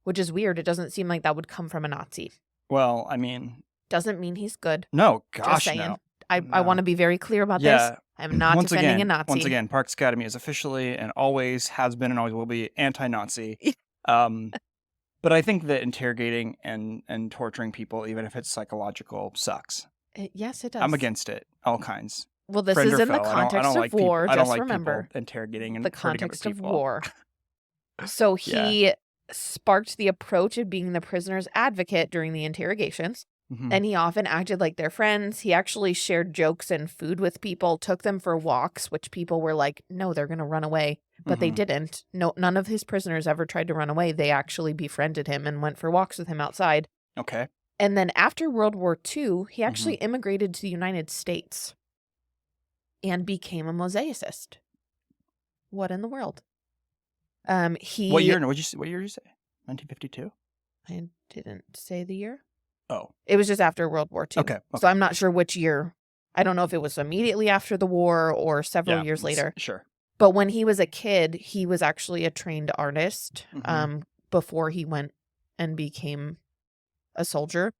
[SPEAKER 1] which is weird. It doesn't seem like that would come from a Nazi.
[SPEAKER 2] Well, I mean,
[SPEAKER 1] doesn't mean he's good.
[SPEAKER 2] No,
[SPEAKER 1] Just
[SPEAKER 2] gosh,
[SPEAKER 1] saying.
[SPEAKER 2] no.
[SPEAKER 1] I want to be very clear about this. I'm not defending a Nazi.
[SPEAKER 2] Once again, Parks Academy is officially and always has been and always will be anti-Nazi. But I think that interrogating and torturing people, even if it's psychological, sucks.
[SPEAKER 1] Yes, it does.
[SPEAKER 2] I'm against it. All kinds.
[SPEAKER 1] Well, this
[SPEAKER 2] Friend
[SPEAKER 1] is
[SPEAKER 2] or
[SPEAKER 1] in the
[SPEAKER 2] foe? I don't
[SPEAKER 1] context of
[SPEAKER 2] like people.
[SPEAKER 1] war,
[SPEAKER 2] I don't
[SPEAKER 1] just
[SPEAKER 2] like people
[SPEAKER 1] remember,
[SPEAKER 2] interrogating
[SPEAKER 1] the
[SPEAKER 2] and hurting other
[SPEAKER 1] context of
[SPEAKER 2] people.
[SPEAKER 1] war. So
[SPEAKER 2] Yeah.
[SPEAKER 1] he sparked the approach of being the prisoner's advocate during the interrogations,
[SPEAKER 2] Hmm.
[SPEAKER 1] and he often acted like their friends. He actually shared jokes and food with people, took them for walks, which people were like, no, they're going to run away. But they
[SPEAKER 2] Hmm.
[SPEAKER 1] didn't. No, none of his prisoners ever tried to run away. They actually befriended him and went for walks with him outside.
[SPEAKER 2] Okay.
[SPEAKER 1] And then after World War II, he
[SPEAKER 2] Hmm.
[SPEAKER 1] actually immigrated to the United States and became a mosaicist. What in the world?
[SPEAKER 2] What
[SPEAKER 1] He
[SPEAKER 2] year? What year did you say? 1952.
[SPEAKER 1] I didn't say the year.
[SPEAKER 2] Oh.
[SPEAKER 1] It was just after World War II.
[SPEAKER 2] Okay.
[SPEAKER 1] So
[SPEAKER 2] Okay.
[SPEAKER 1] I'm not sure which year. I don't know if it was immediately after the war or several
[SPEAKER 2] Yeah.
[SPEAKER 1] years later.
[SPEAKER 2] Sure.
[SPEAKER 1] But when he was a kid, he was actually a trained artist
[SPEAKER 2] Hmm.
[SPEAKER 1] before he went and became a soldier.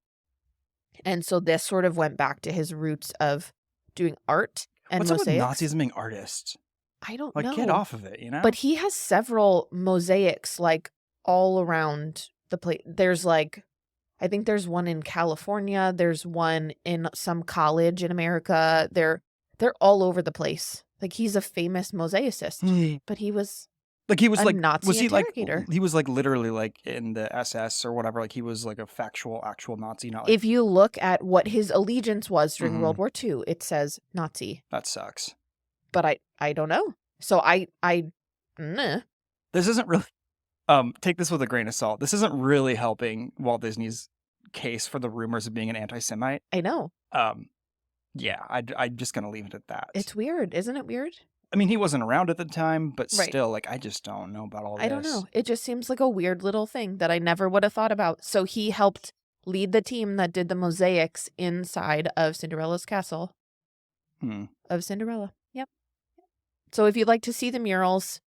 [SPEAKER 1] And so this sort of went back to his roots of doing art and
[SPEAKER 2] What's up with
[SPEAKER 1] mosaics.
[SPEAKER 2] Nazis being artists?
[SPEAKER 1] I don't
[SPEAKER 2] Like, get
[SPEAKER 1] know.
[SPEAKER 2] off of it, you know?
[SPEAKER 1] But he has several mosaics like all around the place. There's like, I think there's one in California. There's one in some college in America. They're all over the place. Like he's a famous mosaicist, but he was
[SPEAKER 2] Like he was
[SPEAKER 1] a
[SPEAKER 2] like,
[SPEAKER 1] Nazi
[SPEAKER 2] was he like,
[SPEAKER 1] interrogator.
[SPEAKER 2] he was like literally like in the SS or whatever. Like he was like a actual Nazi, not like.
[SPEAKER 1] If you look at what his allegiance was during
[SPEAKER 2] Mhm.
[SPEAKER 1] World War II, it says Nazi.
[SPEAKER 2] That sucks.
[SPEAKER 1] But I don't know. So nah,
[SPEAKER 2] This isn't really. Take this with a grain of salt. This isn't really helping Walt Disney's case for the rumors of being an anti-Semite.
[SPEAKER 1] I know.
[SPEAKER 2] Yeah, I'm just gonna leave it at that.
[SPEAKER 1] It's weird, isn't it weird?
[SPEAKER 2] I mean, he wasn't around at the time, but
[SPEAKER 1] Right.
[SPEAKER 2] still, like, I just don't know about all
[SPEAKER 1] I
[SPEAKER 2] this.
[SPEAKER 1] don't know. It just seems like a weird little thing that I never would have thought about. So he helped lead the team that did the mosaics inside of Cinderella's castle of Cinderella. Yep. So if you'd like to see the murals,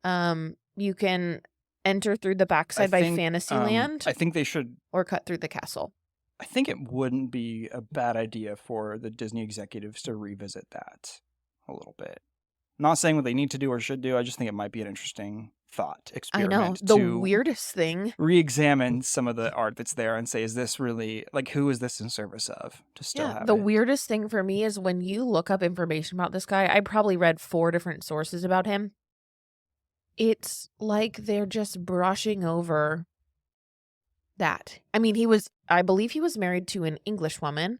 [SPEAKER 1] you can enter through the backside by Fantasyland
[SPEAKER 2] I think they should.
[SPEAKER 1] or cut through the castle.
[SPEAKER 2] I think it wouldn't be a bad idea for the Disney executives to revisit that a little bit. Not saying what they need to do or should do. I just think it might be an interesting thought
[SPEAKER 1] I know.
[SPEAKER 2] experiment
[SPEAKER 1] The
[SPEAKER 2] to
[SPEAKER 1] weirdest thing.
[SPEAKER 2] re-examine some of the art that's there and say, is this really, like, who is this in service of to still have
[SPEAKER 1] The
[SPEAKER 2] it?
[SPEAKER 1] weirdest thing for me is when you look up information about this guy, I probably read 4 different sources about him. It's like they're just brushing over that. I mean, I believe he was married to an English woman.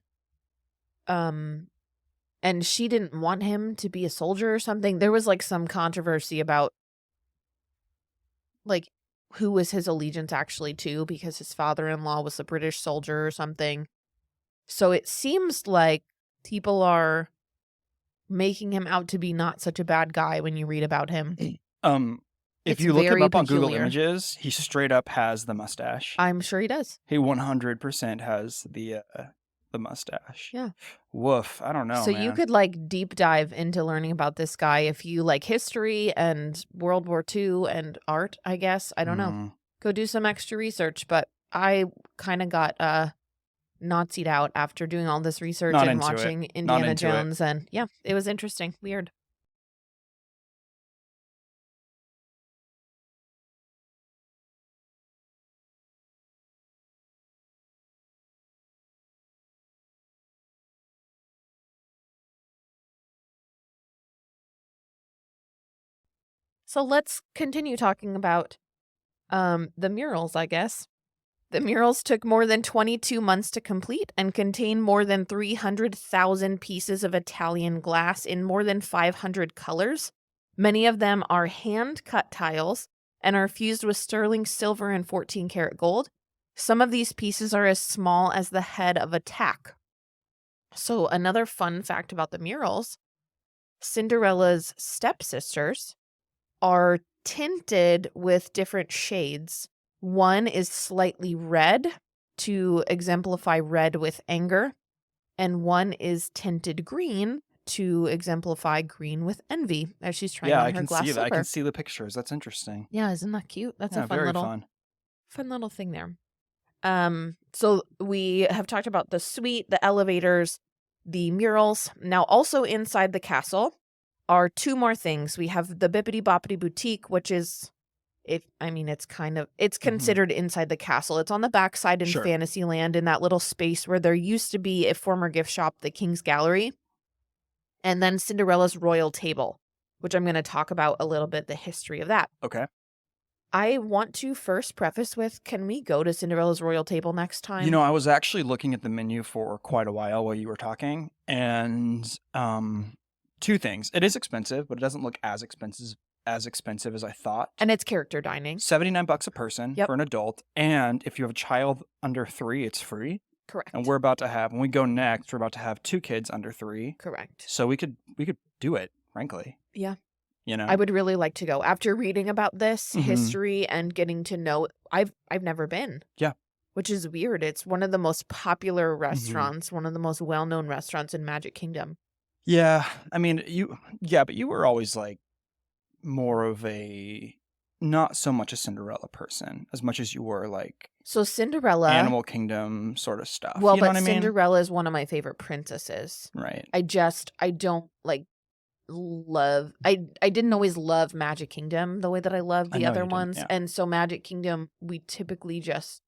[SPEAKER 1] And she didn't want him to be a soldier or something. There was like some controversy about like who was his allegiance actually to, because his father-in-law was a British soldier or something. So it seems like people are making him out to be not such a bad guy when you read about him.
[SPEAKER 2] If
[SPEAKER 1] It's
[SPEAKER 2] you look him
[SPEAKER 1] very
[SPEAKER 2] up on Google
[SPEAKER 1] peculiar.
[SPEAKER 2] Images, he straight up has the mustache.
[SPEAKER 1] I'm sure he does.
[SPEAKER 2] He 100% has the mustache.
[SPEAKER 1] Yeah.
[SPEAKER 2] Woof. I don't know,
[SPEAKER 1] So
[SPEAKER 2] man.
[SPEAKER 1] you could like deep dive into learning about this guy if you like history and World War II and art, I guess. I don't know. Go do some extra research, but I kind of got Nazi'd out after doing all this research
[SPEAKER 2] Not
[SPEAKER 1] and
[SPEAKER 2] into it.
[SPEAKER 1] watching
[SPEAKER 2] Not
[SPEAKER 1] Indiana
[SPEAKER 2] into it.
[SPEAKER 1] Jones, and yeah, it was interesting. Weird. So let's continue talking about the murals, I guess. The murals took more than 22 months to complete and contain more than 300,000 pieces of Italian glass in more than 500 colors. Many of them are hand-cut tiles and are fused with sterling silver and 14-karat gold. Some of these pieces are as small as the head of a tack. So another fun fact about the murals, Cinderella's stepsisters are tinted with different shades. One is slightly red to exemplify red with anger, and one is tinted green to exemplify green with envy as she's trying on her glass
[SPEAKER 2] see that. I
[SPEAKER 1] slipper.
[SPEAKER 2] can see the pictures. That's interesting.
[SPEAKER 1] Yeah, isn't that cute? That's
[SPEAKER 2] Yeah,
[SPEAKER 1] a fun
[SPEAKER 2] very
[SPEAKER 1] little fun little thing there. So we have talked about the suite, the elevators, the murals. Now also inside the castle are 2 more things. We have the Bippity Boppity Boutique, which is, it's considered inside the castle. It's on the backside in
[SPEAKER 2] Sure.
[SPEAKER 1] Fantasyland in that little space where there used to be a former gift shop, the King's Gallery. And then Cinderella's Royal Table, which I'm going to talk about a little bit, the history of that.
[SPEAKER 2] Okay.
[SPEAKER 1] I want to first preface with, can we go to Cinderella's Royal Table next time?
[SPEAKER 2] I was actually looking at the menu for quite a while you were talking, and two things. It is expensive, but it doesn't look as expensive as I thought.
[SPEAKER 1] And it's character dining.
[SPEAKER 2] $79 a person
[SPEAKER 1] Yep.
[SPEAKER 2] for an adult, and if you have a child under 3, it's free.
[SPEAKER 1] Correct.
[SPEAKER 2] And when we go next, we're about to have 2 kids under 3.
[SPEAKER 1] Correct.
[SPEAKER 2] So we could do it, frankly.
[SPEAKER 1] Yeah.
[SPEAKER 2] I
[SPEAKER 1] would really like to go. After reading about this history and getting to know, I've never been.
[SPEAKER 2] Yeah.
[SPEAKER 1] Which is weird. It's one of the most popular restaurants, one of the most well-known restaurants in Magic Kingdom.
[SPEAKER 2] Yeah. I mean, but you were always like more of a not so much a Cinderella person as much as you were like
[SPEAKER 1] So Cinderella,
[SPEAKER 2] Animal Kingdom sort of stuff.
[SPEAKER 1] well,
[SPEAKER 2] You know
[SPEAKER 1] but
[SPEAKER 2] what I mean?
[SPEAKER 1] Cinderella is one of my favorite princesses.
[SPEAKER 2] Right.
[SPEAKER 1] I don't like love, I didn't always love Magic Kingdom the way that I love the other ones.
[SPEAKER 2] Yeah.
[SPEAKER 1] And so Magic Kingdom, we typically just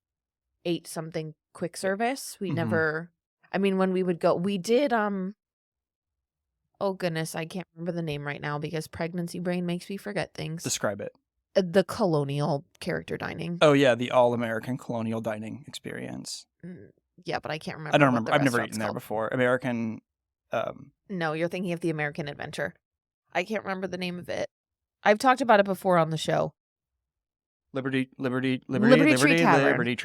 [SPEAKER 1] ate something quick service. We never, I mean, when we would go, we did, oh goodness, I can't remember the name right now because pregnancy brain makes me forget things.
[SPEAKER 2] Describe it.
[SPEAKER 1] The colonial character dining.
[SPEAKER 2] Oh yeah, the all-American colonial dining experience.
[SPEAKER 1] Yeah, but I can't remember.
[SPEAKER 2] I don't
[SPEAKER 1] what
[SPEAKER 2] remember.
[SPEAKER 1] the
[SPEAKER 2] I've never
[SPEAKER 1] restaurant's
[SPEAKER 2] eaten there
[SPEAKER 1] called.
[SPEAKER 2] before. American.
[SPEAKER 1] No, you're thinking of the American Adventure. I can't remember the name of it. I've talked about it before on the show.
[SPEAKER 2] Liberty Tree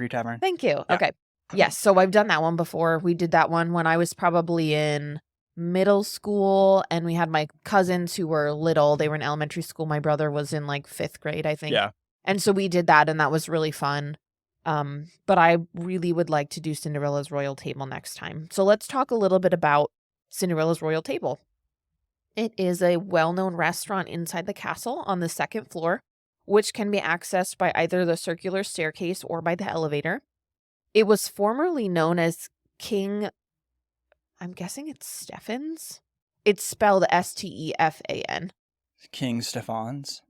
[SPEAKER 2] Tavern.
[SPEAKER 1] Thank you.
[SPEAKER 2] Yeah.
[SPEAKER 1] Okay. Yes, so I've done that one before. We did that one when I was probably in middle school, and we had my cousins who were little. They were in elementary school. My brother was in like 5th grade, I think.
[SPEAKER 2] Yeah.
[SPEAKER 1] And so we did that, and that was really fun. But I really would like to do Cinderella's Royal Table next time. So let's talk a little bit about Cinderella's Royal Table. It is a well-known restaurant inside the castle on the 2nd floor, which can be accessed by either the circular staircase or by the elevator. It was formerly known as King, I'm guessing it's Stephen's. It's spelled Stefan.
[SPEAKER 2] King Stefan's.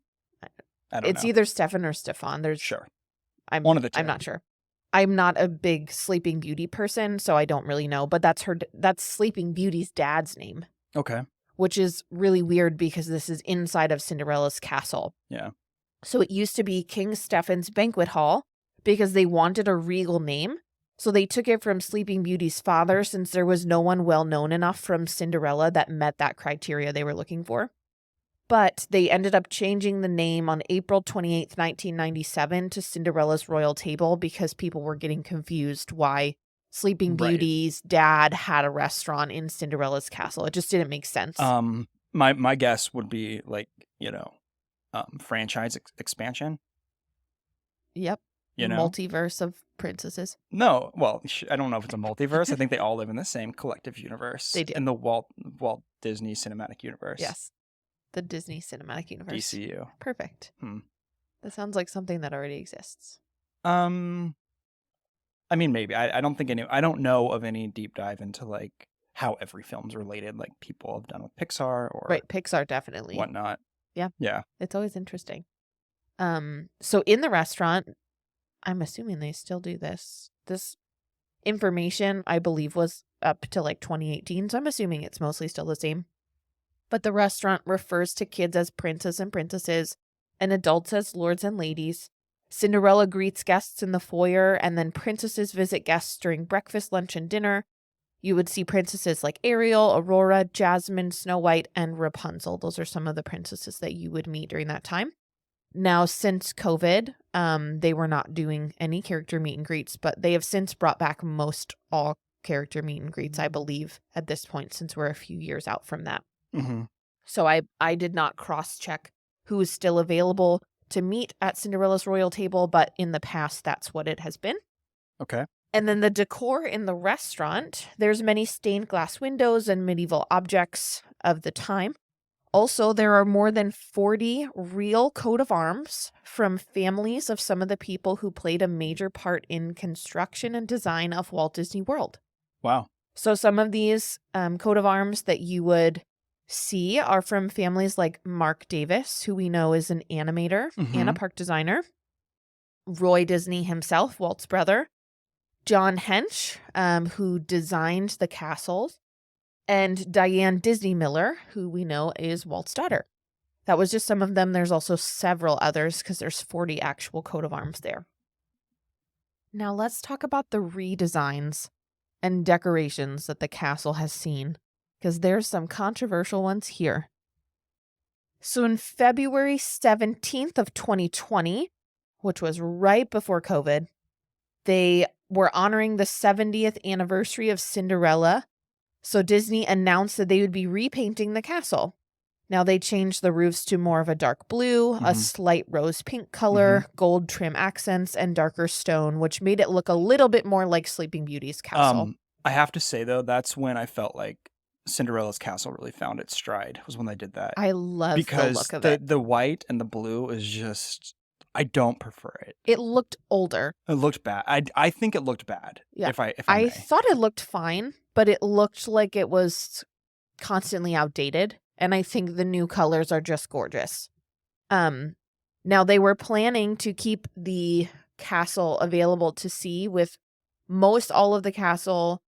[SPEAKER 2] I don't know.
[SPEAKER 1] It's either Stefan or Stefan.
[SPEAKER 2] Sure.
[SPEAKER 1] One of the two. I'm not sure. I'm not a big Sleeping Beauty person, so I don't really know. But that's Sleeping Beauty's dad's name.
[SPEAKER 2] Okay.
[SPEAKER 1] Which is really weird because this is inside of Cinderella's castle.
[SPEAKER 2] Yeah.
[SPEAKER 1] So it used to be King Stephen's Banquet Hall because they wanted a regal name. So they took it from Sleeping Beauty's father since there was no one well known enough from Cinderella that met that criteria they were looking for. But they ended up changing the name on April 28th, 1997 to Cinderella's Royal Table because people were getting confused why Sleeping Beauty's dad had a restaurant in Cinderella's castle. It just didn't make sense.
[SPEAKER 2] My guess would be like, franchise expansion.
[SPEAKER 1] Yep. Multiverse of princesses.
[SPEAKER 2] No, well, I don't know if it's a multiverse. I think they all live in the same collective universe.
[SPEAKER 1] They do.
[SPEAKER 2] In the Walt Disney Cinematic Universe.
[SPEAKER 1] Yes. The Disney Cinematic Universe.
[SPEAKER 2] DCU.
[SPEAKER 1] Perfect. That sounds like something that already exists.
[SPEAKER 2] I mean, maybe. I don't think I don't know of any deep dive into like how every film's related, like people have done with Pixar or
[SPEAKER 1] right, Pixar definitely.
[SPEAKER 2] Whatnot.
[SPEAKER 1] Yeah.
[SPEAKER 2] Yeah.
[SPEAKER 1] It's always interesting. So in the restaurant, I'm assuming they still do this. This information, I believe, was up to like 2018, so I'm assuming it's mostly still the same. But the restaurant refers to kids as princes and princesses and adults as lords and ladies. Cinderella greets guests in the foyer, and then princesses visit guests during breakfast, lunch, and dinner. You would see princesses like Ariel, Aurora, Jasmine, Snow White, and Rapunzel. Those are some of the princesses that you would meet during that time. Now, since COVID, they were not doing any character meet and greets, but they have since brought back most all character meet and greets, I believe, at this point, since we're a few years out from that.
[SPEAKER 2] Mm-hmm.
[SPEAKER 1] So I did not cross-check who is still available to meet at Cinderella's Royal Table, but in the past, that's what it has been.
[SPEAKER 2] Okay.
[SPEAKER 1] And then the decor in the restaurant, there's many stained glass windows and medieval objects of the time. Also, there are more than 40 real coat of arms from families of some of the people who played a major part in construction and design of Walt Disney World.
[SPEAKER 2] Wow.
[SPEAKER 1] So some of these coat of arms that you would see are from families like Mark Davis, who we know is an animator and a park designer. Roy Disney himself, Walt's brother. John Hench, who designed the castles. and Diane Disney Miller, who we know is Walt's daughter. That was just some of them. There's also several others because there's 40 actual coat of arms there. Now let's talk about the redesigns and decorations that the castle has seen, because there's some controversial ones here. So in February 17th of 2020, which was right before COVID, they were honoring the 70th anniversary of Cinderella. So Disney announced that they would be repainting the castle. Now they changed the roofs to more of a dark blue, a slight rose pink color, gold trim accents, and darker stone, which made it look a little bit more like Sleeping Beauty's castle.
[SPEAKER 2] I have to say, though, that's when I felt like Cinderella's castle really found its stride, was when they did that.
[SPEAKER 1] I love
[SPEAKER 2] because
[SPEAKER 1] the look of it.
[SPEAKER 2] the white and the blue is just, I don't prefer it.
[SPEAKER 1] It looked older.
[SPEAKER 2] It looked bad. I think it looked bad.
[SPEAKER 1] Yeah.
[SPEAKER 2] If I
[SPEAKER 1] I
[SPEAKER 2] may.
[SPEAKER 1] thought it looked fine, but it looked like it was constantly outdated. And I think the new colors are just gorgeous. Now they were planning to keep the castle available to see, with most all of the castle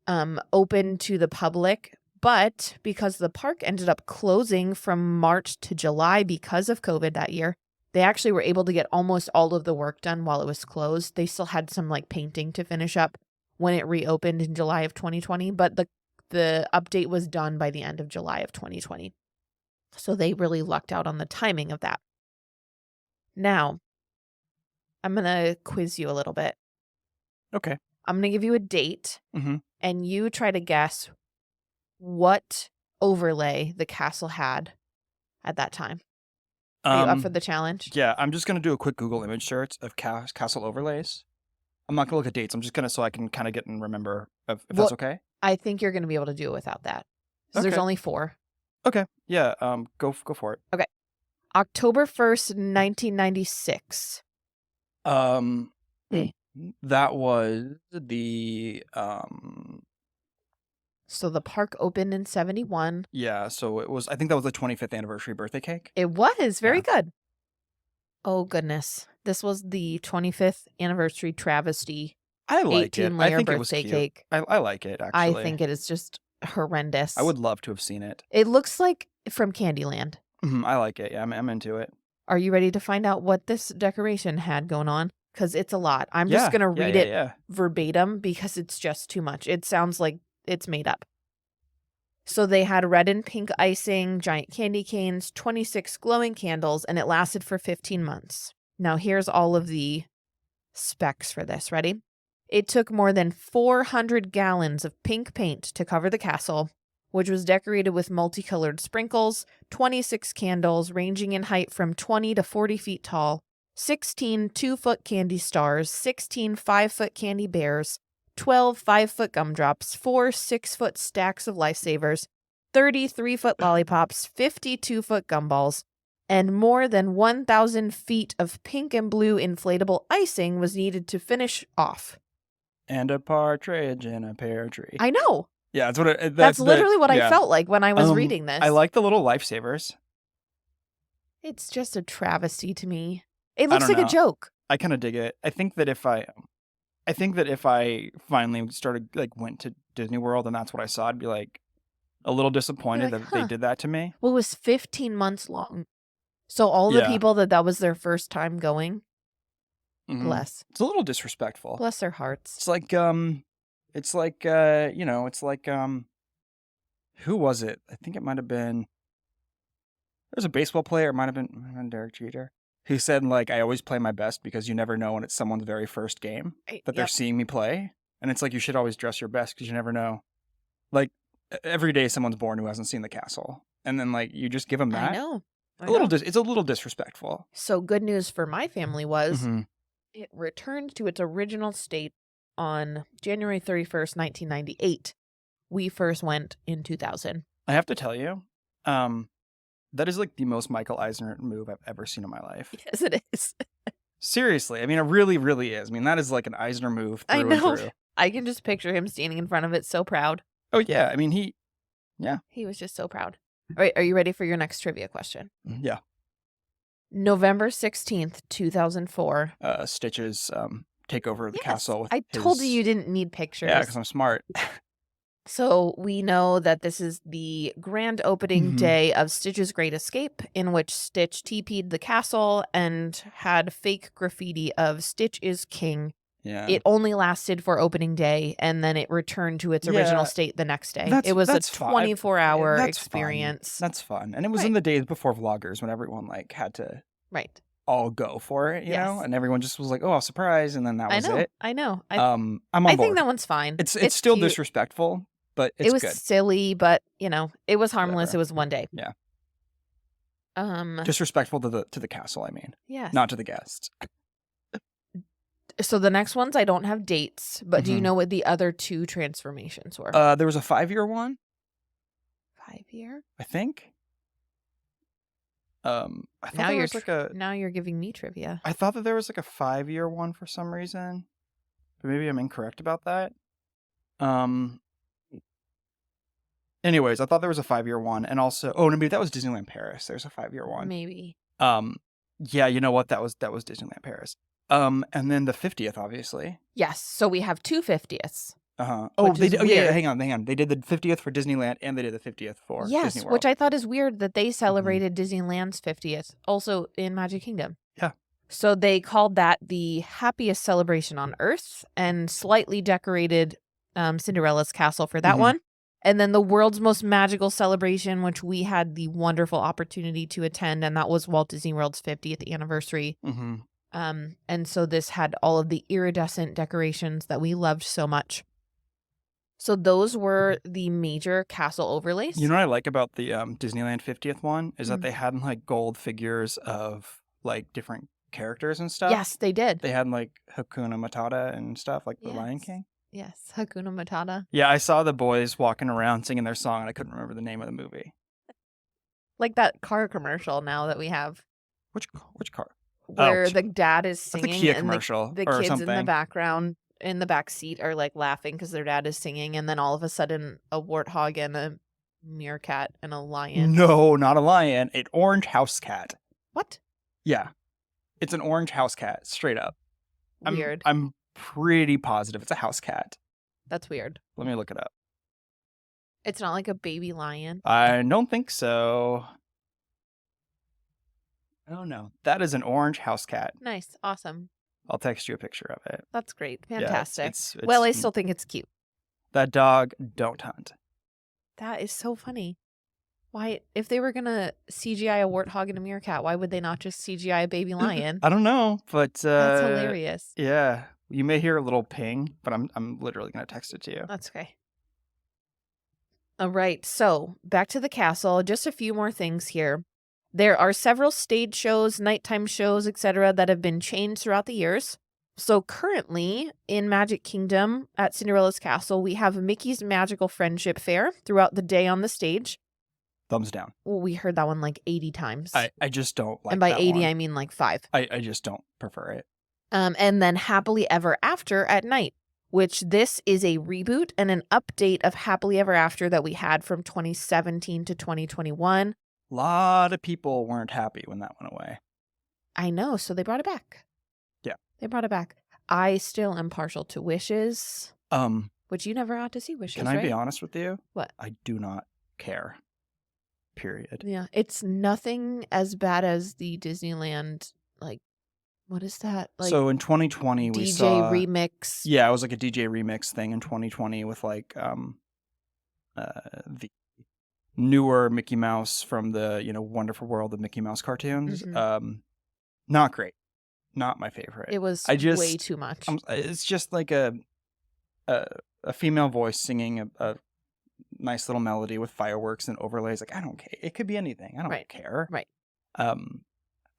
[SPEAKER 1] open to the public, but because the park ended up closing from March to July because of COVID that year, they actually were able to get almost all of the work done while it was closed. They still had some like painting to finish up when it reopened in July of 2020, but the update was done by the end of July of 2020. So they really lucked out on the timing of that. Now, I'm going to quiz you a little bit.
[SPEAKER 2] Okay.
[SPEAKER 1] I'm going to give you a date, and you try to guess what overlay the castle had at that time. Are you up for the challenge?
[SPEAKER 2] Yeah, I'm just going to do a quick Google image search of castle overlays. I'm not going to look at dates. I'm just going to, so I can kind of get and remember if that's okay.
[SPEAKER 1] I think you're going to be able to do it without that. So there's only 4.
[SPEAKER 2] Okay. Yeah. Go for it.
[SPEAKER 1] Okay. October 1st, 1996.
[SPEAKER 2] That was the
[SPEAKER 1] So the park opened in 71.
[SPEAKER 2] Yeah, so it was, I think that was the 25th anniversary birthday cake.
[SPEAKER 1] It was very good. Oh goodness. This was the 25th anniversary travesty.
[SPEAKER 2] I like it. I think it was
[SPEAKER 1] birthday
[SPEAKER 2] cute.
[SPEAKER 1] cake.
[SPEAKER 2] I like it, actually.
[SPEAKER 1] I think it is just horrendous.
[SPEAKER 2] I would love to have seen it.
[SPEAKER 1] It looks like from Candyland.
[SPEAKER 2] I like it. Yeah, I'm into it.
[SPEAKER 1] Are you ready to find out what this decoration had going on? Because it's a lot. I'm just going to read it verbatim because it's just too much. It sounds like it's made up. So they had red and pink icing, giant candy canes, 26 glowing candles, and it lasted for 15 months. Now here's all of the specs for this. Ready? It took more than 400 gallons of pink paint to cover the castle, which was decorated with multicolored sprinkles, 26 candles ranging in height from 20 to 40 feet tall, 16 2-foot candy stars, 16 5-foot candy bears, 12 5-foot gumdrops, 4 6-foot stacks of lifesavers, 30 3-foot lollipops, 50 2-foot gumballs, and more than 1,000 feet of pink and blue inflatable icing was needed to finish off.
[SPEAKER 2] And a partridge in a pear tree.
[SPEAKER 1] I know.
[SPEAKER 2] Yeah, that's what
[SPEAKER 1] that's literally what I felt like when I was reading this.
[SPEAKER 2] I like the little lifesavers.
[SPEAKER 1] It's just a travesty to me. It looks like a joke.
[SPEAKER 2] I kind of dig it. I think that if I finally started, like, went to Disney World and that's what I saw, I'd be like a little disappointed that they did that to me.
[SPEAKER 1] Well, it was 15 months long. So all the people that was their first time going, bless.
[SPEAKER 2] It's a little disrespectful.
[SPEAKER 1] Bless their hearts.
[SPEAKER 2] It's like, who was it? I think it might have been, there's a baseball player, it might have been Derek Jeter, who said, like, I always play my best because you never know when it's someone's very first game that they're seeing me play. And it's like, you should always dress your best because you never know. Like, every day someone's born who hasn't seen the castle. And then, like, you just give them that.
[SPEAKER 1] I know.
[SPEAKER 2] It's a little disrespectful.
[SPEAKER 1] So good news for my family was it returned to its original state on January 31st, 1998. We first went in 2000.
[SPEAKER 2] I have to tell you, that is like the most Michael Eisner move I've ever seen in my life.
[SPEAKER 1] Yes, it is.
[SPEAKER 2] Seriously. I mean, it really, really is. I mean, that is like an Eisner move through
[SPEAKER 1] I know.
[SPEAKER 2] and through.
[SPEAKER 1] I can just picture him standing in front of it so proud.
[SPEAKER 2] Oh, yeah. I mean, he
[SPEAKER 1] was just so proud. All right, are you ready for your next trivia question?
[SPEAKER 2] Yeah.
[SPEAKER 1] November 16th, 2004.
[SPEAKER 2] Stitch's takeover of the castle.
[SPEAKER 1] I told you didn't need pictures.
[SPEAKER 2] Yeah, because I'm smart.
[SPEAKER 1] So we know that this is the grand opening
[SPEAKER 2] Mhm.
[SPEAKER 1] day of Stitch's Great Escape, in which Stitch TP'd the castle and had fake graffiti of Stitch is king.
[SPEAKER 2] Yeah.
[SPEAKER 1] It only lasted for opening day, and then it returned to its original
[SPEAKER 2] Yeah,
[SPEAKER 1] state the next day. It
[SPEAKER 2] that's
[SPEAKER 1] was a
[SPEAKER 2] that's fine.
[SPEAKER 1] 24-hour
[SPEAKER 2] That's fun.
[SPEAKER 1] experience.
[SPEAKER 2] That's fun, and it was in
[SPEAKER 1] Right.
[SPEAKER 2] the days before vloggers when everyone, like, had to
[SPEAKER 1] Right.
[SPEAKER 2] all go for it,
[SPEAKER 1] Yes.
[SPEAKER 2] and everyone just was like, "Oh, surprise," and then that
[SPEAKER 1] I
[SPEAKER 2] was
[SPEAKER 1] know.
[SPEAKER 2] it.
[SPEAKER 1] I know.
[SPEAKER 2] I'm
[SPEAKER 1] I
[SPEAKER 2] on
[SPEAKER 1] think
[SPEAKER 2] board.
[SPEAKER 1] that one's fine.
[SPEAKER 2] It's
[SPEAKER 1] It's
[SPEAKER 2] still
[SPEAKER 1] cute.
[SPEAKER 2] disrespectful, but
[SPEAKER 1] It
[SPEAKER 2] it's
[SPEAKER 1] was
[SPEAKER 2] good.
[SPEAKER 1] silly, but, it was harmless. It
[SPEAKER 2] Whatever.
[SPEAKER 1] was one day.
[SPEAKER 2] Yeah.
[SPEAKER 1] Um,
[SPEAKER 2] Disrespectful to the castle, I mean,
[SPEAKER 1] yes.
[SPEAKER 2] not to the guests.
[SPEAKER 1] So the next ones, I don't have dates, but do you
[SPEAKER 2] Mhm.
[SPEAKER 1] know what the other 2 transformations were?
[SPEAKER 2] There was a 5-year one,
[SPEAKER 1] 5-year?
[SPEAKER 2] I think. I thought
[SPEAKER 1] Now
[SPEAKER 2] there
[SPEAKER 1] you're
[SPEAKER 2] was like a
[SPEAKER 1] now you're giving me trivia.
[SPEAKER 2] I thought that there was like a 5-year one for some reason, but maybe I'm incorrect about that. Um, Anyways, I thought there was a 5-year one, and also no, maybe that was Disneyland Paris. There's a 5-year one.
[SPEAKER 1] Maybe.
[SPEAKER 2] Um, yeah, you know what? That was Disneyland Paris. And then the 50th, obviously.
[SPEAKER 1] Yes, so we have 2 50ths,
[SPEAKER 2] Uh-huh. Oh,
[SPEAKER 1] which
[SPEAKER 2] they
[SPEAKER 1] is
[SPEAKER 2] did. Oh, yeah, yeah.
[SPEAKER 1] weird.
[SPEAKER 2] Hang on. They did the 50th for Disneyland, and they did the 50th for Disney
[SPEAKER 1] Yes, which
[SPEAKER 2] World.
[SPEAKER 1] I thought is weird that they
[SPEAKER 2] Mhm.
[SPEAKER 1] celebrated Disneyland's 50th, also in Magic Kingdom.
[SPEAKER 2] Yeah.
[SPEAKER 1] So they called that the happiest celebration on Earth and slightly decorated Cinderella's castle for that
[SPEAKER 2] Mhm.
[SPEAKER 1] one. And then the world's most magical celebration, which we had the wonderful opportunity to attend, and that was Walt Disney World's 50th anniversary.
[SPEAKER 2] Mhm.
[SPEAKER 1] And so this had all of the iridescent decorations that we loved so much. So those were the major castle overlays.
[SPEAKER 2] You know what I like about the Disneyland 50th one is that
[SPEAKER 1] Mm.
[SPEAKER 2] they had like gold figures of like different characters and stuff.
[SPEAKER 1] Yes, they did.
[SPEAKER 2] They had like Hakuna Matata and stuff like the Lion
[SPEAKER 1] Yes.
[SPEAKER 2] King.
[SPEAKER 1] Yes, Hakuna Matata.
[SPEAKER 2] Yeah, I saw the boys walking around singing their song, and I couldn't remember the name of the movie.
[SPEAKER 1] Like that car commercial now that we have
[SPEAKER 2] Which car? Oh,
[SPEAKER 1] where the dad is
[SPEAKER 2] that's a
[SPEAKER 1] singing
[SPEAKER 2] Kia
[SPEAKER 1] and
[SPEAKER 2] commercial
[SPEAKER 1] the
[SPEAKER 2] or
[SPEAKER 1] kids in the
[SPEAKER 2] something.
[SPEAKER 1] background in the back seat are like laughing because their dad is singing, and then all of a sudden a warthog and a meerkat and a lion.
[SPEAKER 2] No, not a lion. An orange house cat.
[SPEAKER 1] What?
[SPEAKER 2] Yeah, it's an orange house cat. Straight up.
[SPEAKER 1] Weird.
[SPEAKER 2] I'm pretty positive it's a house cat.
[SPEAKER 1] That's weird.
[SPEAKER 2] Let me look it up.
[SPEAKER 1] It's not like a baby lion.
[SPEAKER 2] I don't think so. Oh no, that is an orange house cat.
[SPEAKER 1] Nice. Awesome.
[SPEAKER 2] I'll text you a picture of it.
[SPEAKER 1] That's great.
[SPEAKER 2] Yeah,
[SPEAKER 1] Fantastic.
[SPEAKER 2] it's
[SPEAKER 1] Well, I still think it's cute.
[SPEAKER 2] that dog don't hunt.
[SPEAKER 1] That is so funny. Why, if they were gonna CGI a warthog and a meerkat, why would they not just CGI a baby lion?
[SPEAKER 2] I don't know, but
[SPEAKER 1] That's hilarious.
[SPEAKER 2] yeah, you may hear a little ping, but I'm literally gonna text it to you.
[SPEAKER 1] That's okay. All right, so back to the castle. Just a few more things here. There are several stage shows, nighttime shows, etc., that have been changed throughout the years. So currently in Magic Kingdom at Cinderella's Castle, we have Mickey's Magical Friendship Fair throughout the day on the stage.
[SPEAKER 2] Thumbs down.
[SPEAKER 1] Well, we heard that one like 80 times.
[SPEAKER 2] I just don't like
[SPEAKER 1] and by
[SPEAKER 2] that
[SPEAKER 1] 80,
[SPEAKER 2] one.
[SPEAKER 1] I mean like 5.
[SPEAKER 2] I just don't prefer it.
[SPEAKER 1] And then Happily Ever After at night, which this is a reboot and an update of Happily Ever After that we had from 2017 to 2021.
[SPEAKER 2] A lot of people weren't happy when that went away.
[SPEAKER 1] I know, so they brought it back.
[SPEAKER 2] Yeah.
[SPEAKER 1] They brought it back. I still am partial to Wishes, which you never got to see Wishes,
[SPEAKER 2] Can I be
[SPEAKER 1] right?
[SPEAKER 2] honest with you?
[SPEAKER 1] What?
[SPEAKER 2] I do not care. Period.
[SPEAKER 1] Yeah, it's nothing as bad as the Disneyland, like, what is that? Like,
[SPEAKER 2] So in 2020 we
[SPEAKER 1] DJ
[SPEAKER 2] saw
[SPEAKER 1] remix.
[SPEAKER 2] Yeah, it was like a DJ remix thing in 2020 with like the newer Mickey Mouse from the Wonderful World of Mickey Mouse cartoons. Not great. Not my favorite.
[SPEAKER 1] It was way too much.
[SPEAKER 2] It's just like a female voice singing a nice little melody with fireworks and overlays. Like, I don't care. It could be anything. I don't care.
[SPEAKER 1] Right.
[SPEAKER 2] I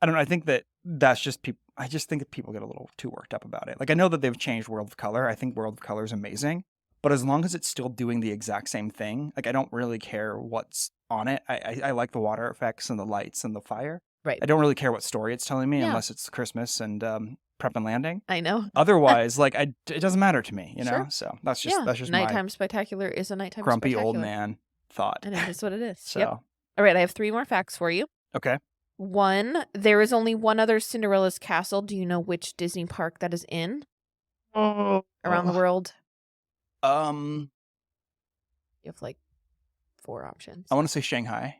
[SPEAKER 2] don't know. I think that's just people. I just think that people get a little too worked up about it. Like, I know that they've changed World of Color. I think World of Color is amazing. But as long as it's still doing the exact same thing, like, I don't really care what's on it. I like the water effects and the lights and the fire.
[SPEAKER 1] Right.
[SPEAKER 2] I don't really care what story it's telling me
[SPEAKER 1] Yeah.
[SPEAKER 2] unless it's Christmas and Prep and Landing.
[SPEAKER 1] I know.
[SPEAKER 2] Otherwise, like, it doesn't matter to me, you know?
[SPEAKER 1] Sure.
[SPEAKER 2] So that's just
[SPEAKER 1] Nighttime Spectacular is a nighttime
[SPEAKER 2] grumpy
[SPEAKER 1] spectacular.
[SPEAKER 2] old man thought.
[SPEAKER 1] And it is what it is.
[SPEAKER 2] So,
[SPEAKER 1] Yep. All right, I have 3 more facts for you.
[SPEAKER 2] okay.
[SPEAKER 1] 1, there is only one other Cinderella's Castle. Do you know which Disney park that is in? Around the world? You have like 4 options.
[SPEAKER 2] I want to say Shanghai.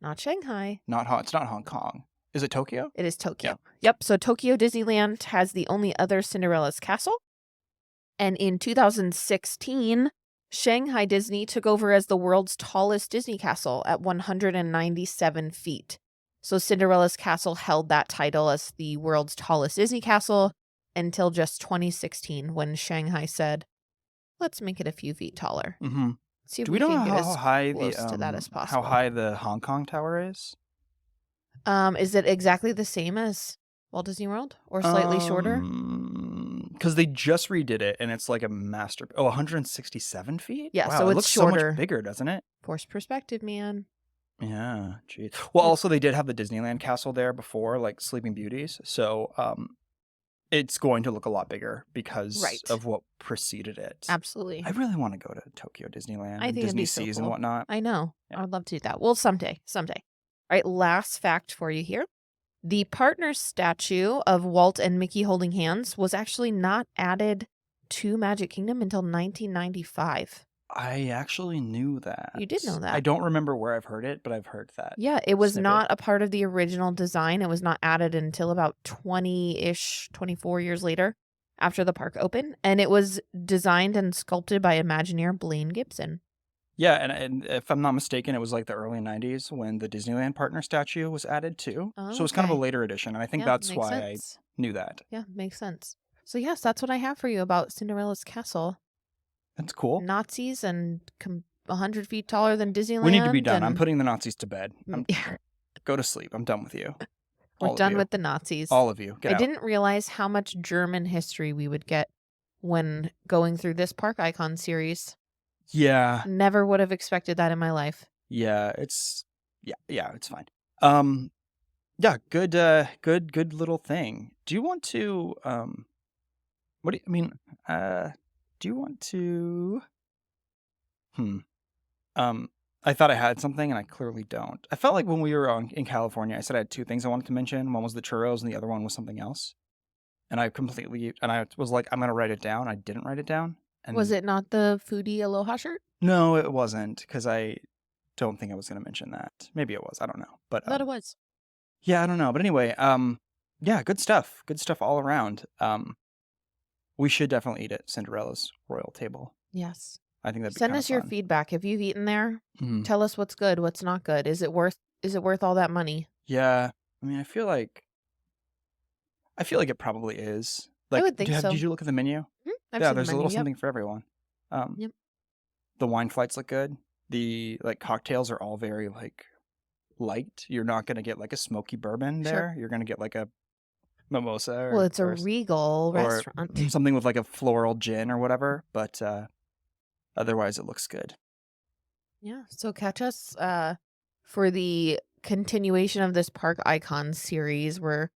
[SPEAKER 1] Not Shanghai.
[SPEAKER 2] It's not Hong Kong. Is it Tokyo?
[SPEAKER 1] It is Tokyo.
[SPEAKER 2] Yeah.
[SPEAKER 1] Yep. So Tokyo Disneyland has the only other Cinderella's Castle. And in 2016, Shanghai Disney took over as the world's tallest Disney castle at 197 feet. So Cinderella's Castle held that title as the world's tallest Disney castle until just 2016 when Shanghai said, let's make it a few feet taller.
[SPEAKER 2] Mm-hmm.
[SPEAKER 1] See if
[SPEAKER 2] Do
[SPEAKER 1] we
[SPEAKER 2] we know
[SPEAKER 1] can get
[SPEAKER 2] how
[SPEAKER 1] as
[SPEAKER 2] high
[SPEAKER 1] close to that as possible.
[SPEAKER 2] how high the Hong Kong Tower is?
[SPEAKER 1] Is it exactly the same as Walt Disney World or slightly shorter?
[SPEAKER 2] Because they just redid it and it's like a master. Oh, 167 feet?
[SPEAKER 1] Yeah,
[SPEAKER 2] Wow,
[SPEAKER 1] so
[SPEAKER 2] it
[SPEAKER 1] it's
[SPEAKER 2] looks
[SPEAKER 1] shorter.
[SPEAKER 2] so much bigger, doesn't it?
[SPEAKER 1] Forced perspective, man.
[SPEAKER 2] Yeah, geez. Well, also they did have the Disneyland castle there before, like Sleeping Beauties. So it's going to look a lot bigger because
[SPEAKER 1] Right.
[SPEAKER 2] of what preceded it.
[SPEAKER 1] Absolutely.
[SPEAKER 2] I really want to go to Tokyo Disneyland
[SPEAKER 1] I
[SPEAKER 2] and
[SPEAKER 1] think it'd
[SPEAKER 2] Disney
[SPEAKER 1] be so
[SPEAKER 2] Seas
[SPEAKER 1] cool.
[SPEAKER 2] and whatnot.
[SPEAKER 1] I know.
[SPEAKER 2] Yeah.
[SPEAKER 1] I would love to do that. Well, someday. All right, last fact for you here. The partners statue of Walt and Mickey holding hands was actually not added to Magic Kingdom until 1995.
[SPEAKER 2] I actually knew that.
[SPEAKER 1] You did know that.
[SPEAKER 2] I don't remember where I've heard it, but I've heard that.
[SPEAKER 1] Yeah, it was
[SPEAKER 2] snippet.
[SPEAKER 1] not a part of the original design. It was not added until about 20-ish, 24 years later after the park opened. And it was designed and sculpted by Imagineer Blaine Gibson.
[SPEAKER 2] Yeah, and if I'm not mistaken, it was like the early 90s when the Disneyland partner statue was added too.
[SPEAKER 1] Oh,
[SPEAKER 2] so it's kind of a
[SPEAKER 1] okay.
[SPEAKER 2] later edition, and I think
[SPEAKER 1] Yeah,
[SPEAKER 2] that's
[SPEAKER 1] makes
[SPEAKER 2] why
[SPEAKER 1] sense.
[SPEAKER 2] I knew that.
[SPEAKER 1] Yeah, makes sense. So yes, that's what I have for you about Cinderella's Castle.
[SPEAKER 2] That's cool.
[SPEAKER 1] Nazis and 100 feet taller than Disneyland.
[SPEAKER 2] We need to be done. I'm putting the Nazis to bed.
[SPEAKER 1] Yeah.
[SPEAKER 2] Go to sleep. I'm done with you.
[SPEAKER 1] We're
[SPEAKER 2] All of
[SPEAKER 1] done
[SPEAKER 2] you.
[SPEAKER 1] with the Nazis.
[SPEAKER 2] All of you. Get
[SPEAKER 1] I
[SPEAKER 2] out.
[SPEAKER 1] didn't realize how much German history we would get when going through this Park Icon series.
[SPEAKER 2] Yeah.
[SPEAKER 1] Never would have expected that in my life.
[SPEAKER 2] Yeah, it's fine. Yeah, good little thing. Do you want to what do you I mean, do you want to I thought I had something and I clearly don't. I felt like when we were in California, I said I had 2 things I wanted to mention. One was the churros and the other one was something else. And I was like, I'm going to write it down. I didn't write it down. And
[SPEAKER 1] Was it not the Foodie Aloha shirt?
[SPEAKER 2] No, it wasn't, because I don't think I was going to mention that. Maybe it was. I don't know. But
[SPEAKER 1] I thought it was.
[SPEAKER 2] yeah, I don't know. But anyway, yeah, good stuff. Good stuff all around. We should definitely eat at Cinderella's Royal Table.
[SPEAKER 1] Yes.
[SPEAKER 2] I think that'd be
[SPEAKER 1] Send
[SPEAKER 2] kinda
[SPEAKER 1] us your
[SPEAKER 2] fun.
[SPEAKER 1] feedback. If you've eaten there,
[SPEAKER 2] Mhm.
[SPEAKER 1] tell us what's good, what's not good. Is it worth all that money?
[SPEAKER 2] Yeah, I mean, I feel like it probably is. Like,
[SPEAKER 1] would think so.
[SPEAKER 2] Did you look at the menu?
[SPEAKER 1] I've
[SPEAKER 2] Yeah,
[SPEAKER 1] seen
[SPEAKER 2] there's
[SPEAKER 1] the
[SPEAKER 2] a
[SPEAKER 1] menu.
[SPEAKER 2] little
[SPEAKER 1] Yep.
[SPEAKER 2] something for everyone.
[SPEAKER 1] Yep.
[SPEAKER 2] The wine flights look good. The cocktails are all very light. You're not gonna get like a smoky bourbon
[SPEAKER 1] Sure.
[SPEAKER 2] there. You're gonna get like a mimosa.
[SPEAKER 1] Well, it's a
[SPEAKER 2] or
[SPEAKER 1] Regal restaurant.
[SPEAKER 2] something with like a floral gin or whatever. But otherwise, it looks good.
[SPEAKER 1] Yeah. So catch us for the continuation of this Park Icons series where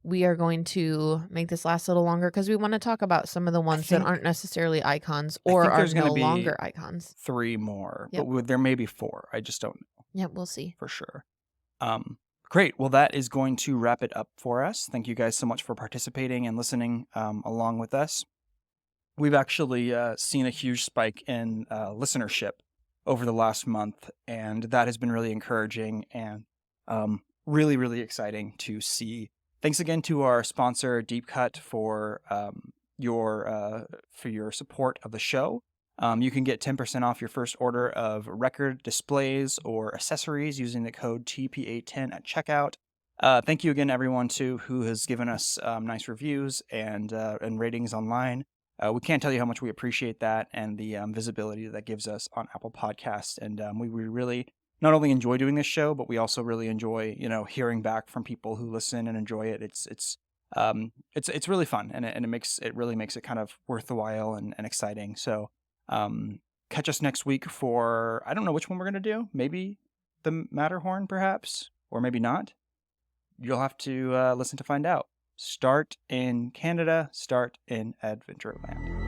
[SPEAKER 1] we are going to make this last a little longer because we want to talk about some of the ones that
[SPEAKER 2] think-
[SPEAKER 1] aren't necessarily icons
[SPEAKER 2] I
[SPEAKER 1] or
[SPEAKER 2] think
[SPEAKER 1] are
[SPEAKER 2] there's gonna
[SPEAKER 1] no
[SPEAKER 2] be
[SPEAKER 1] longer icons.
[SPEAKER 2] 3 more,
[SPEAKER 1] Yep.
[SPEAKER 2] but there may be 4. I just don't know
[SPEAKER 1] Yeah, we'll see.
[SPEAKER 2] for sure. Great. Well, that is going to wrap it up for us. Thank you guys so much for participating and listening along with us. We've actually seen a huge spike in listenership over the last month, and that has been really encouraging and really, really exciting to see. Thanks again to our sponsor, Deep Cut, for your support of the show. You can get 10% off your first order of record displays or accessories using the code TPA10 at checkout. Thank you again, everyone, too, who has given us nice reviews and ratings online. We can't tell you how much we appreciate that and the visibility that gives us on Apple Podcasts. And we really not only enjoy doing this show, but we also really enjoy, hearing back from people who listen and enjoy it. It's really fun, and it really makes it kind of worth the while and exciting. So catch us next week for, I don't know which one we're gonna do. Maybe the Matterhorn, perhaps, or maybe not. You'll have to listen to find out. Start in Canada, start in Adventureland.